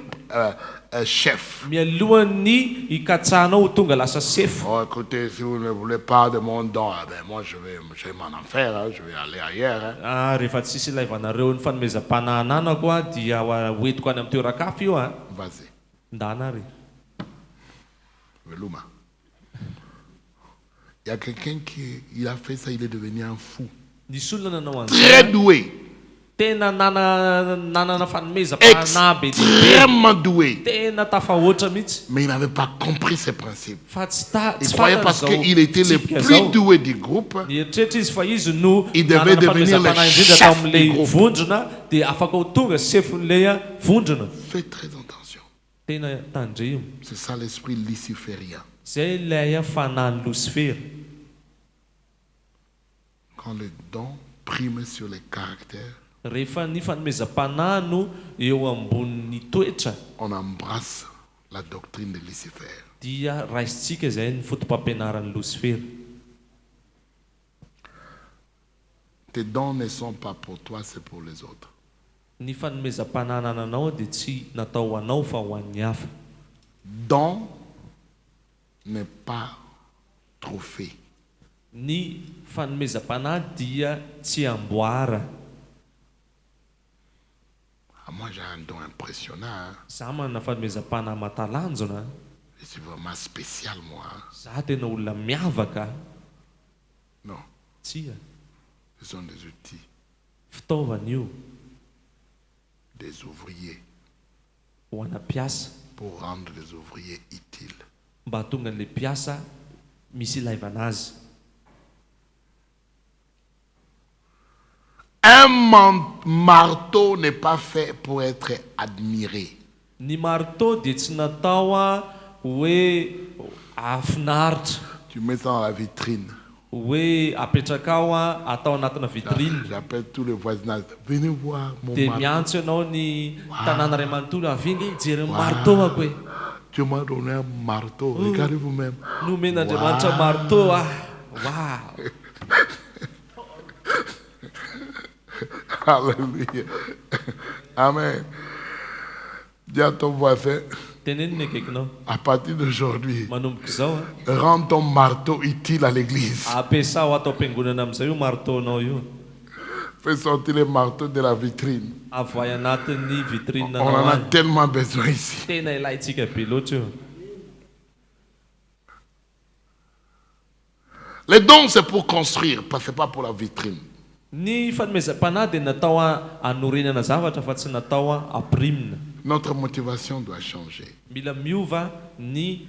chef. mialohan'ny hikatsahanao ho tonga lasa sefo. Oh, écoutez, si vous ne voulez pas de mon don, eh ben moi je vais m'en en faire, hein, je vais aller ailleurs. Hein. Rehefa tsisy ilaivanareo ny fanomezam-panahy ananako dia hoentiko any amin'ny toeran-kafa io Vas-y, ndana ary. Velouma. Il y a quelqu'un qui il a fait ça, il est devenu un fou. Nisy olona nanao Très an'izay doué, tena nanana fanomezam-panahy be dia extrêmement doué. be, tena tafahoatra mihitsy. Mais il n'avait pas compris ces principes. Fa tsy Il croyait parce qu'il était le plus doué du groupe, nieritreritra izy fa izy no Il devait nanana devenir le fanomezam-panahy indrindra chef tao amin'ilay du groupe. vondrona dia afaka ho tonga sefon'ilay vondrona. fais très attention. Tena tandremo. C'est ça l'esprit luciférien. Zay ilay fanahy Lucifera. Quand le don prime sur les caractères, Rehefa ny fanomezam-panahy no eo ambonin'ny toetra on embrasse la doctrine de Lucifer. dia raisitsika zay ny fotom-pampianaran'ny Lucifera. Tes dons ne sont pas pour toi, c'est pour les autres. Ny fanomezam-panahy nananao dia tsy natao anao fa ho an'ny hafa. Don n'est pas trophée. Ny fanomezam-panahy dia tsy amboara. Ah, moi j'ai un don impressionnant. Hein. Za manana fanomezam-panahy matalanjona. Je suis vraiment spécial moi. Hein. Za tena olona miavaka. Non, Tsia, ce sont des outils, fitaovana io des ouvriers, ho ana mpiasa pour rendre les ouvriers utiles. mba hatonga an'ilay mpiasa misy ilaivana azy. Un marteau n'est pas fait pour être admiré. Ny marteau dia tsy natao hoe afinaritra, Tu mets ça dans la vitrine. hoe apetraka ao atao anatina vitrine. J'appelle tous les voisinages. Venez voir mon Dia marteau. miantso ianao ny tanàna ray manontolo avinga hijery ny marteau ako hoe Dieu m'a donné un marteau. Regardez vous-même. nomen'Andriamanitra marteau wow. Alléluia. Amen. Dis à ton voisin, Tenenina akaikinao à partir d'aujourd'hui, manomboka izao rends ton marteau utile à l'église. ampiasa ao atao am-piangonana amin'izay io marteaunao io. Fais sortir les marteaux de la vitrine. Avoay anatin'ny vitrine On en nanao a any. tellement besoin ici. Tena ilaitsika be loatra io. Les dons, c'est pour construire, ce n'est pas pour la vitrine. Ny fanomezam-panahy dia natao anorenana zavatra fa tsy natao amprimina. Notre motivation doit changer. Mila miova ny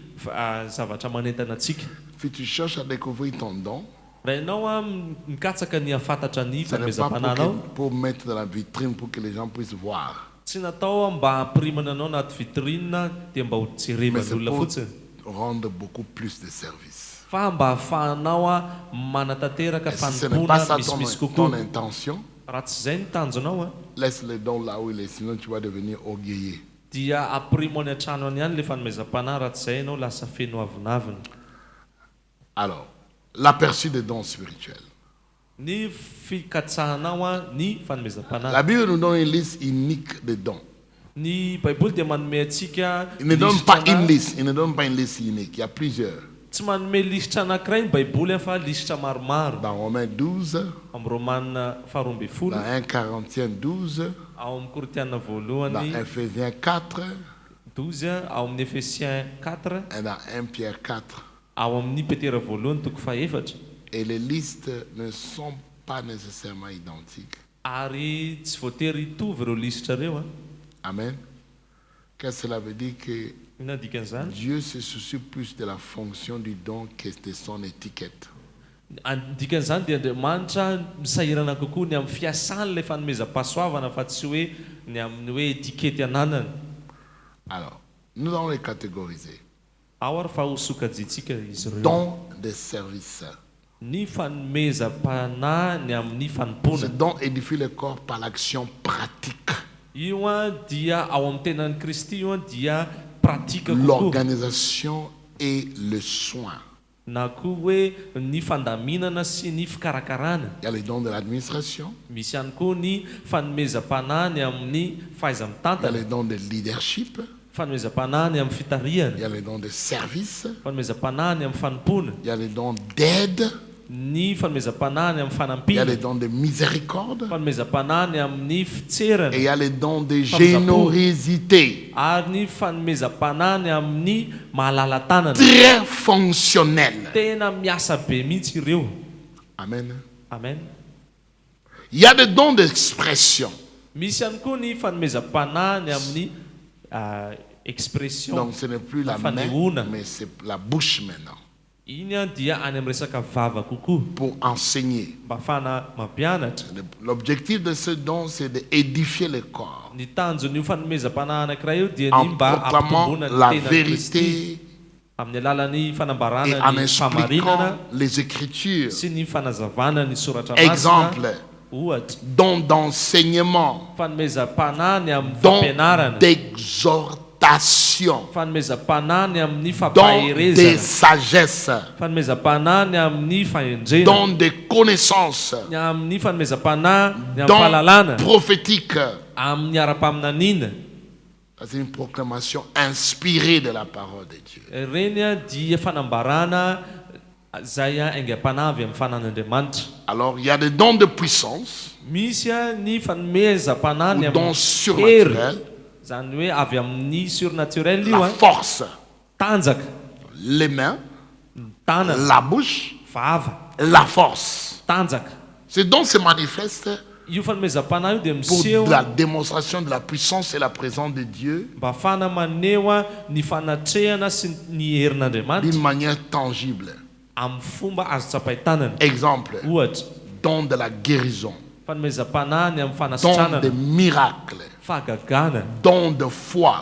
zavatra manentana antsika. Si tu cherches à découvrir ton don, raha ianao a mikatsaka ny hafantatra ny Ce n'est pas fanomezam-pananao pour mettre dans la vitrine pour que les gens puissent voir. tsy natao mba hampirimana anao anaty vitrine dia mba ho Mais jerevan'ny c'est olona pour fotsiny rendre beaucoup plus de services. fa mba ahafahanao a manatanteraka Et si ce n'est pas ça fanompoana misimisy ton kokoa intention, raha tsy izay ny tanjonao a laisse les dons là où il est, sinon tu vas devenir orgueilleux. dia ampirimo any an-trano any ihany le fanomezam-panahy raha tsy izay ianao lasa feno avinavina. Alors, l'aperçu des dons spirituels. Ny fikatsahanao a ny fanomezam-panahy. La Bible nous donne une liste unique de dons. Ny baiboly dia manome antsika Il ne donne pas lisitra une liste, il ne donne pas une liste unique, il y a plusieurs. tsy manome lisitra anankiray ny baiboly fa lisitra maromaro. Dans Romains 12, Amin'ny Romanina faharoambe folo, dans 1 Corinthiens 12, ao amin'ny Koritiana dans voalohany Ephésiens 4 12, ao amin'ny Efesien 4, et dans 1 Pierre 4. ao amin'ny Petera voalohany toko fahaefatra. Et les listes ne sont pas nécessairement identiques. Ary tsy voatery hitovy ireo lisitra ireo. Amen. Qu'est-ce que cela veut dire? Que Ina dikan'izany? Dieu se soucie plus de la fonction du don que de son étiquette. Dikan'izany dia Andriamanitra misahirana kokoa ny amin'ny fiasan'ilay fanomezam-pahasoavana fa tsy hoe ny amin'ny hoe etikety ananany. Alors, nous allons les catégoriser. Ao ary fa hosokajitsika izy ireo. Don de service. Ny fanomezam-panahy ny amin'ny Ce fanompona. don édifie le corps par l'action pratique. Io a dia ao amin'ny tenan'i Kristy io a dia pratika kokoa. L'organisation et le soin. Na koa hoe ny fandaminana sy ny fikarakarana. Il y a les dons de l'administration. Misy ihany koa ny fanomezam-panahy ny amin'ny Il y a fahaiza-mitantana. les dons de leadership. Fanomezam-panahy ny amin'ny Il y fitariana. a les dons de service. Fanomezam-panahy ny amin'ny fanompona. Il y a les dons d'aide. Ny fanomezam-panahy ny amin'ny Il y a fanampina. les dons de miséricorde. Fanomezam-panahy ny amin'ny Et il fitserana. y a les dons de générosité. Ary ny fanomezam-panahy ny amin'ny mahalala-tanana. Très fonctionnel. Tena miasa be mihitsy ireo. Amen. Amen. Il y a des dons d'expression. Misy ihany koa ny fanomezam-panahy ny amin'ny expression. Donc ce n'est plus la main, fanehoana. mais c'est la bouche maintenant. Iny a dia any amin'ny resaka vava kokoa. Pour enseigner. Mba afahana mampianatra. L'objectif de ce don, c'est d'édifier le corps. Ny tanjon'io fanomezam-panahy anankiray io dia En ny mba proclamant ampitombona ny la tenan'i Kristy vérité amin'ny alalan'ny et fanambarana en ny expliquant famarinana les Écritures. sy ny fanazavana ny soratra masina. Exemple, Ohatra, don d'enseignement, fanomezam-panahy ny amin'ny don fampianarana, d'exhortation, fanomezam-panahy ny amin'ny don de fampaherezana, sagesse, fanomezam-panahy ny amin'ny fahendrena, don de connaissance, ny amin'ny fanomezam-panahy ny amin'ny don fahalalana, prophétique. amin'ny ara-paminaniana. C'est une proclamation inspirée de la parole de Dieu. Reny a dia fanambarana zay a aingam-panahy avy amin'ny fanan'Andriamanitra. Alors, il y a des dons de puissance, Misy a ny fanomezam-panahy ny ou dons amin'ny surnaturels, zany hoe avy amin'ny surnaturel io la a force, tanjaka, les mains, tanana, la bouche, vava, la force. tanjaka. Ces dons se manifestent Io fanomezam-panahy io dia pour miseho la démonstration de la puissance et la présence de Dieu mba afahana maneho a ny fanatrehana sy ny herin'Andriamanitra d'une manière tangible. amin'ny fomba azo tsapaitanana. Exemple, Ohatra, don de la guérison, fanomezam-panahy ny amin'ny don de fanasitranana, miracles, fahagagana, don de foi,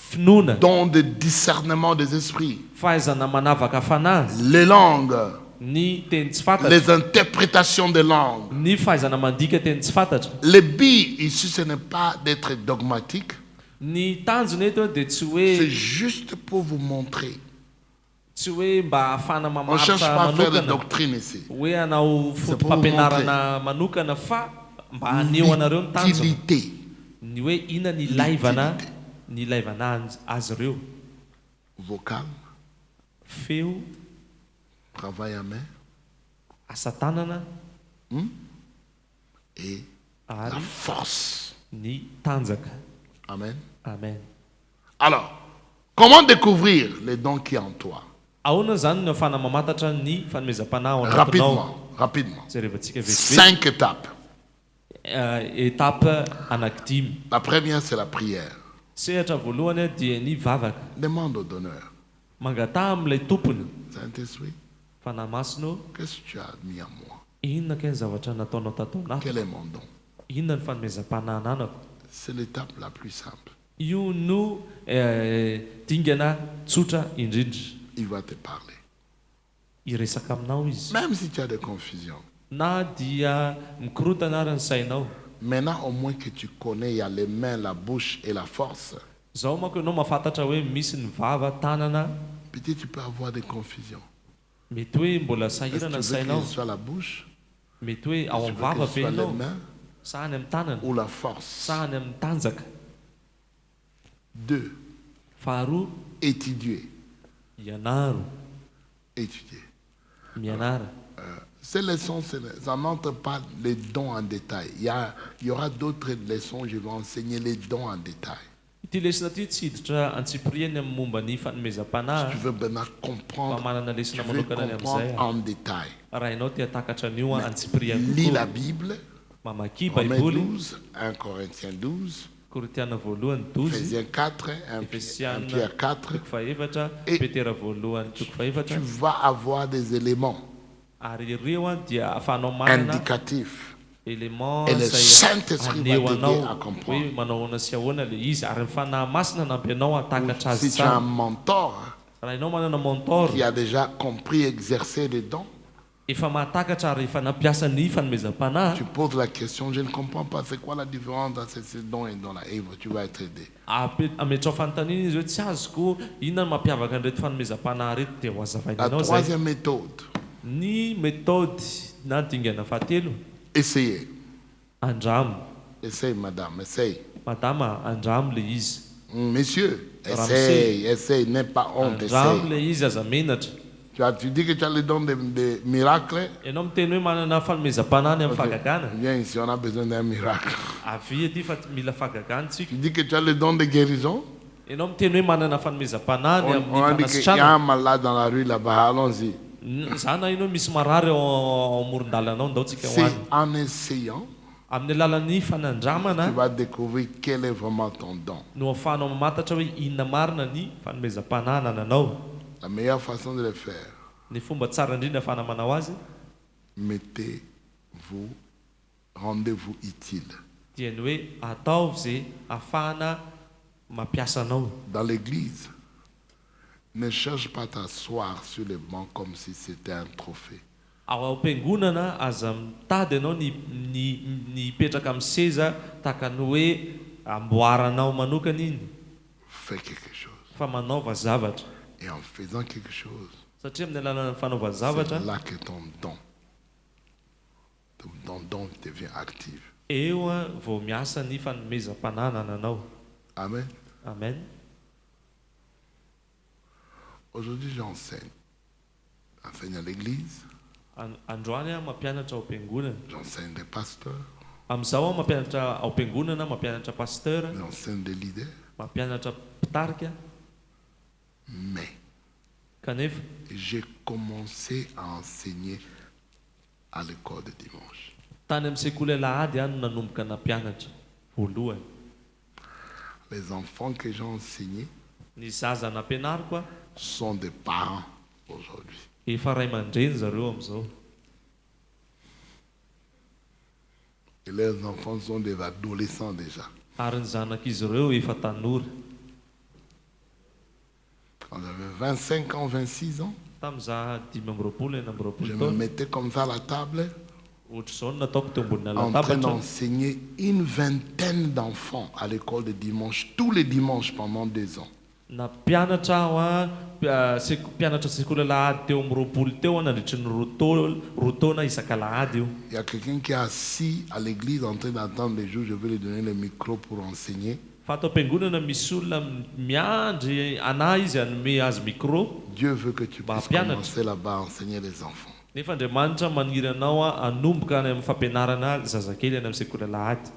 finoana, don de discernement des esprits, fahaizana manavaka fanahy, les langues, ny teny tsy fantatra, les interprétations des langues. ny fahaizana mandika teny tsy fantatra. Le but ici, ce n'est pas d'être dogmatique, Ny tanjona eto dia tsy c'est hoe juste pour vous montrer. tsy hoe mba ahafana On ne cherche mamaritra pas à faire de manokana doctrine ici. hoe hanao C'est pour vous fotom-pampianarana manokana fa mba haneho anareo ny tanjona L'utilité. ny hoe ina ny ilaivana ny ilaivana azy ireo. Vocal, Feo, travail à main asa tanana et la ary force. ny tanjaka. Amen. Amen. Alors, comment découvrir les dons qui sont en toi? Ahoana zany no ahafana mamantatra ny fanomezam-panahy ao anatinao. Rapidement, rapidement. Jerevantsika vetivety. 5 étapes. Étape anankidimy. La première, c'est la prière. Sehatra voalohany dia ny vavaka. Demande au donneur. Mangataha amin'ilay tompony. Saint-Esprit, Fanahy masino, Qu'est-ce que tu as mis en moi? inona ke ny zavatra nataonao tatao anako? Quel est mon don? Inona ny fanomezam-panahy ananako? C'est l'étape la plus simple. Io no dingana tsotra indrindra. Il va te parler. Iresaka aminao izy. Même si tu as des confusions. Na dia mikorotana ary ny sainao. Maintenant, au moins que tu connais, il y a les mains, la bouche et la force. Zao manko ianao mahafantatra hoe misy ny vava, tanana. Peut-être tu peux avoir des confusions. Mety hoe mbola Est-ce que sahirana ny tu veux sainao. que ce soit la bouche? Mety hoe ao Tu amin'ny veux vava que ce ve soit les ianao, mains sa any amin'ny tanana, ou la force? sa any amin'ny tanjaka. 2. Faharoa, Étudier. ianaro, Étudier. mianara. Ces leçons, ça n'entre pas les dons en détail. Il y aura d'autres leçons, je vais enseigner les dons en détail. Ity lesona ty tsy hiditra antsipiriany amin'ny momba ny Tu fanomezam-panahy. veux maintenant Fa comprendre, manana tu lesona veux manokana ny amin'izay. comprendre en détail. Raha ianao tia takatra an'io antsipiriany Lis la kokoa. Bible, Mamaky Romains baiboly, 12, 1 Corinthiens 12, Koritiana voalohany 12, Ephésiens 4, 1 Efesiana Pierre 4. toko faefatra, Et- Petera voalohany toko faefatra. Tu vas avoir des éléments Ary ireo dia ahafahanao manana indicatifs. élément Et le izay Saint-Esprit va aneho t'aider anao à hoe comprendre. manao ahoana sy ahoana le izy ary ny fanahy masina nampy anao hatakatra azy Si tu as un tsara. mentor Raha ianao manana mentor qui a déjà compris exercer les dons, efa mahatakatra ary efa nampiasa ny fanomezam-panahy, tu poses la question, je ne comprends pas, c'est quoi la différence entre ces dons et dons-là? Et tu vas être aidé. ametrao fanontaniana izy hoe tsy azoko inona ny mampiavaka an'ireto fanomezam-panahy reto dia ho azavaina La anao zay. troisième méthode, Ny méthode na dingana fahatelo, essayez. andramo. Essaye, madame, essaye. Madama, andramo le izy. Monsieur, Ramsey. essaye, essaye, n'aie pas honte, Andramo essaye. le izy aza menatra. Tu dis que tu as le don de miracles. Ianao miteny hoe manana fanomezam-panahy ny amin'ny fahagagana. Viens ici, on a besoin d'un miracle. Avy aty fa mila fahagagana tsika. Tu dis que tu as le don de guérison. Ianao miteny hoe manana fanomezam-panahy ny On a amin'ny dit qu'il y a fanasitrana. un malade dans la rue là-bas, allons-y. Zana ianao misy marary ao amoron-dalanao ndao tsika C'est hoany. en essayant Amin'ny alalan'ny tu fanandramana vas découvrir quel est vraiment ton don. no ahafahanao mamantatra hoe inona marina ny fanomezam-panahy nananao. La meilleure façon de le faire, Ny fomba tsara indrindra ahafahana manao azy mettez-vous, rendez-vous utile. dia ny hoe ataovy zay ahafahana mampiasa anao. Dans l'église, ne cherche pas à t'asseoir sur les bancs comme si c'était un trophée. Ao am-piangonana aza mitady ianao ny hipetraka amin'ny seza tahaka ny hoe amboaranao manokana iny, Fais quelque chose. fa manaova zavatra. Et en faisant quelque chose, Satria amin'ny alalan'ny fanaova c'est zavatra là que ton don devient actif. eo vao miasa ny fanomezam-panahy nananao. Amen. Amen. Aujourd'hui, j'enseigne. J'enseigne à l'église, Androany aho mampianatra ao am-piangonana. j'enseigne des pasteurs, Amin'izao aho mampianatra ao am-piangonana, mampianatra pasteur, j'enseigne des leaders. mampianatra mpitarika. Mais Kanefa j'ai commencé à enseigner à l'école de dimanche. tany amin'ny sekoly alahady any no nanomboka nampianatra voalohany. Les enfants que j'ai enseignés Ny zaza nampianariko a sont des parents aujourd'hui. efa ray aman-dreny zareo amin'izao. Et leurs enfants sont des adolescents déjà. Ary ny zanak'izy ireo efa tanora. Quand j'avais 25 ans, 26 ans, Tamin'izaho 5 enina amby je roapolo me taona, mettais comme ça à la table ohatr' izao no nataoko teo ambonina en train latabatra, d'enseigner une vingtaine d'enfants à l'école de dimanche, tous les dimanches pendant 2 ans. nampianatra aho mpianatra sekoly alahady teo amin'ny roapolo teo nandritry ny roa taona isaka alahady io. Il y a quelqu'un qui est assis à l'église en train d'attendre les jours, je vais lui donner le micro pour enseigner. Fa atao am-piangonana misy olona miandry anahy izy hanome azy micro. Dieu veut que tu puisses Pianatra. commencer là-bas à enseigner les enfants. Nefa Andriamanitra maniry anao hanomboka any amin'ny fampianarana zazakely any amin'ny sekoly alahady.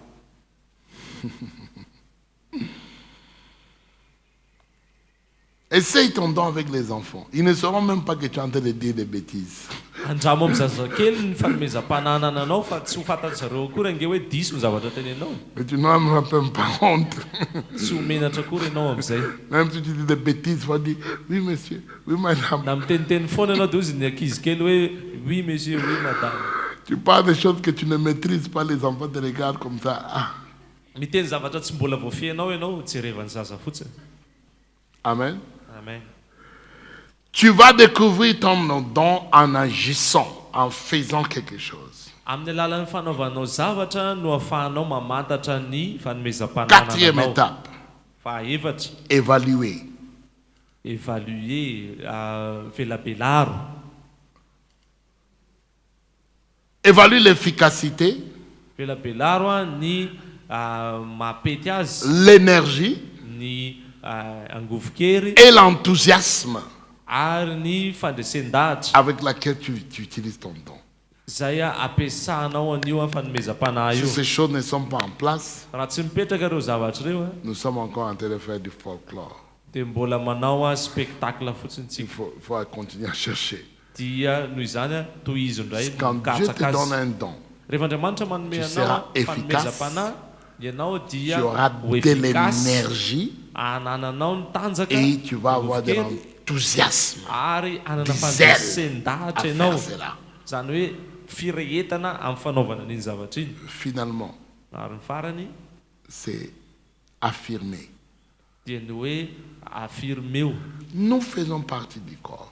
Essaye ton don avec les enfants. Ils ne sauront même pas que tu es en train de dire des bêtises. andramo amin'ny zazakely ny fanomezam-panahana ananao fa tsy ho fantatry zareo akory ange hoe diso ny zavatra tenenao. Mais tu n'as même pas honte. Tsy homenatra akory ianao amin'izay. Même si tu dis des bêtises, tu vas dire oui monsieur, oui madame. Na miteniteny foana ianao dia ozy ny ankizy kely hoe oui monsieur, oui madame. Tu parles des choses que tu ne maîtrises pas, les enfants te regardent comme ça. Ah. Miteny zavatra tsy mbola voafianao ianao jerevany zaza fotsiny. Amen. Amen. Tu vas découvrir ton don en agissant, en faisant quelque chose. Amin'ny alalan'ny fanaovanao zavatra no ahafahanao mamantatra ny fanomezam-panahana Quatrième anao. étape, Fahaefatra, évaluer. évaluer, velabelaro. Évalue l'efficacité, Velabelaro ny mapety azy, l'énergie ny angovo-kery et l'enthousiasme ary ny fandresen-dahatra avec laquelle tu utilises ton don. zay ampiasanao an'io a fanomezam-panahy Si io. ces choses ne sont pas en place, Raha tsy mipetraka ireo zavatra ireo nous sommes encore en train de faire du folklore. dia mbola manao spectacle fotsiny Il tsika. faut continuer à chercher. Dia noho izany tohizo indray Quand Dieu te mikatsaka donne azy. un don, Rehefa Andriamanitra manome tu anao seras efficace. fanomezam-panahy, ianao dia tu auras ho de efficace, l'énergie anananao ny tanjaka, et tu vas avoir de angovo-kery, l'enthousiasme ary anana du zèle fandresen-dahatra à ianao. faire cela. Zany hoe firehetana amin'ny fanaovana an'iny zavatra iny. Finalement, Ary ny farany c'est affirmer. dia ny hoe afirmeo. Nous faisons partie du corps.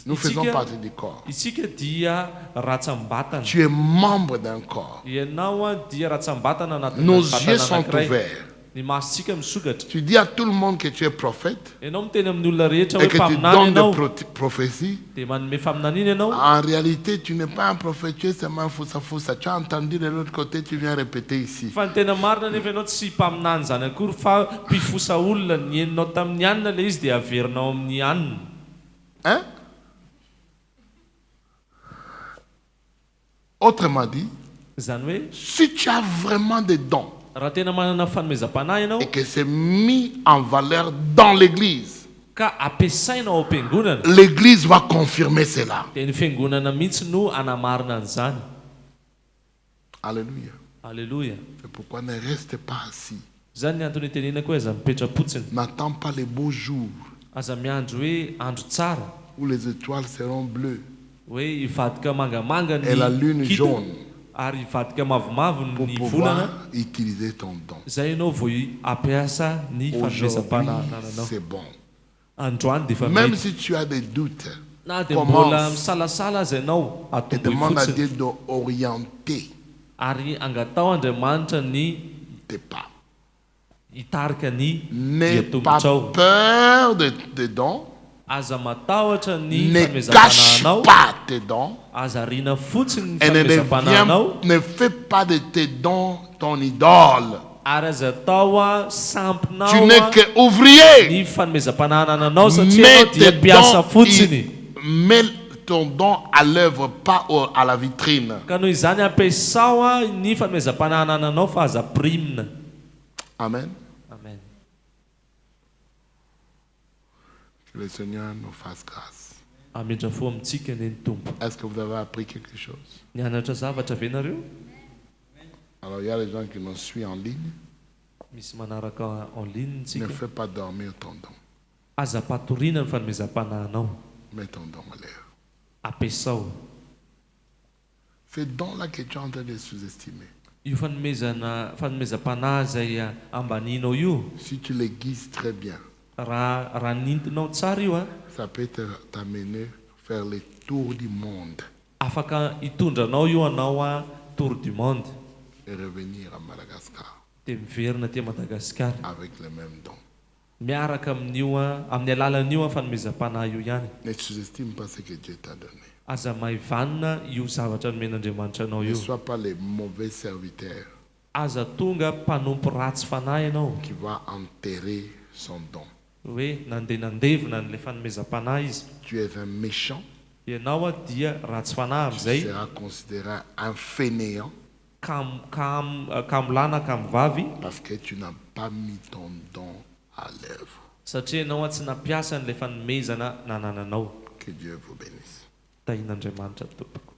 Nous faisons partie du corps. Isika dia ratsambatana. Tu es membre d'un corps. Ianao dia ratsambatana anatin'ny Nos vatana yeux sont anankiray. ouverts. Ny masontsika misokatra. Tu dis à tout le monde que tu es prophète Ianao miteny amin'ny olona rehetra et hoe que tu mpaminany donnes ianao des prophéties. dia manome faminaniana ianao. En réalité, tu n'es pas un prophète, tu es seulement un foussa-foussa. Tu as entendu de l'autre côté, tu viens répéter ici. Fa ny tena marina nefa ianao tsy mpaminany zany akory fa mpifosa olona ny eninao tamin'ny anina le izy dia averinao amin'ny anina. Hein? Autrement dit, Zany hoe si tu as vraiment des dons raha tena manana fanomezam-panahy ianao et que c'est mis en valeur dans l'église, ka ampiasainao ao am-piangonana l'église va confirmer cela. dia ny fiangonana mihitsy no anamarina an'izany. Alléluia. Alléluia. C'est pourquoi ne reste pas assis. Zany ny antony tenenako hoe aza mipetra-potsiny, N'attends pas les beaux jours aza miandro hoe andro tsara, où les étoiles seront bleues hoe ivadika mangamanga et la lune ny kito jaune ary ivadika mavomavo pour ny pouvoir volana. utiliser ton don. Zay ianao vao ampiasa ny Aujourd'hui, fanomezam-panahynanao. c'est bon. Androany dia efa Même mety. si tu as des doutes, Na dia mbola commence misalasala azy ianao et atomboy demande à fotsiny Dieu d'orienter ary angatao Andriamanitra ny tes pas. hitarika ny N'aie pas diatombotrao. peur des dons. Aza matahotra ny Ne cache fanomezam-panahanao, pas tes dons. aza riana fotsiny ny Et fanomezam-panahanao, ne fais pas de tes dons ton idole. ary aza atao Tu sampinao n'es que ouvrier. ny fanomezam-panahananao satria Mets anao dia tes mpiasa dons, fotsiny. mets ton don à l'œuvre, pas à la vitrine. Ka noho izany ampiasao ny fanomezam-panahananao fa aza primina. Amen. Amen. Que le Seigneur nous fasse grâce. Amindra fo amintsika ny tompo. Est-ce que vous avez appris quelque chose? Nianatra zavatra ve nareo? Alors, il y a des gens qui nous suivent en ligne. Misy manaraka en ligne Ne tsika. fais pas dormir ton don. Aza patoriana ny fanomezam-panahanao, Mets ton don à l'œuvre. ampiasao. Ce don-là que tu es en train de sous-estimer, Io fanomezam-panahy zay ambaninao io, si tu l'aiguises très bien, raha nintinao tsara io ça peut t'amener faire le tour du monde afaka hitondranao io anao tour du monde et revenir à Madagascar dia miverina ty Madagasikara avec les mêmes dons. miaraka amin'io amin'ny alalan'io fanomezam-panahy io ihany. Ne sous-estime pas ce que Dieu t'a donné. Aza maivanina io zavatra nomen'Andriamanitra anao Ne io. sois pas les mauvais serviteurs Aza tonga mpanompo ratsy fanahy ianao, qui va enterrer son don. hoe nandeha nandevina n'ilay fanomezam-panahy izy. Tu es un méchant, Ianao dia ratsy fanahy tu amin'izay, seras considéré un fainéant ka milana ka mivavy parce que tu n'as pas mis ton don à l'œuvre. satria ianao tsy nampiasa n'ilay fanomezana nanananao. Que Dieu vous bénisse. fitahian'Andriamanitra tompoko.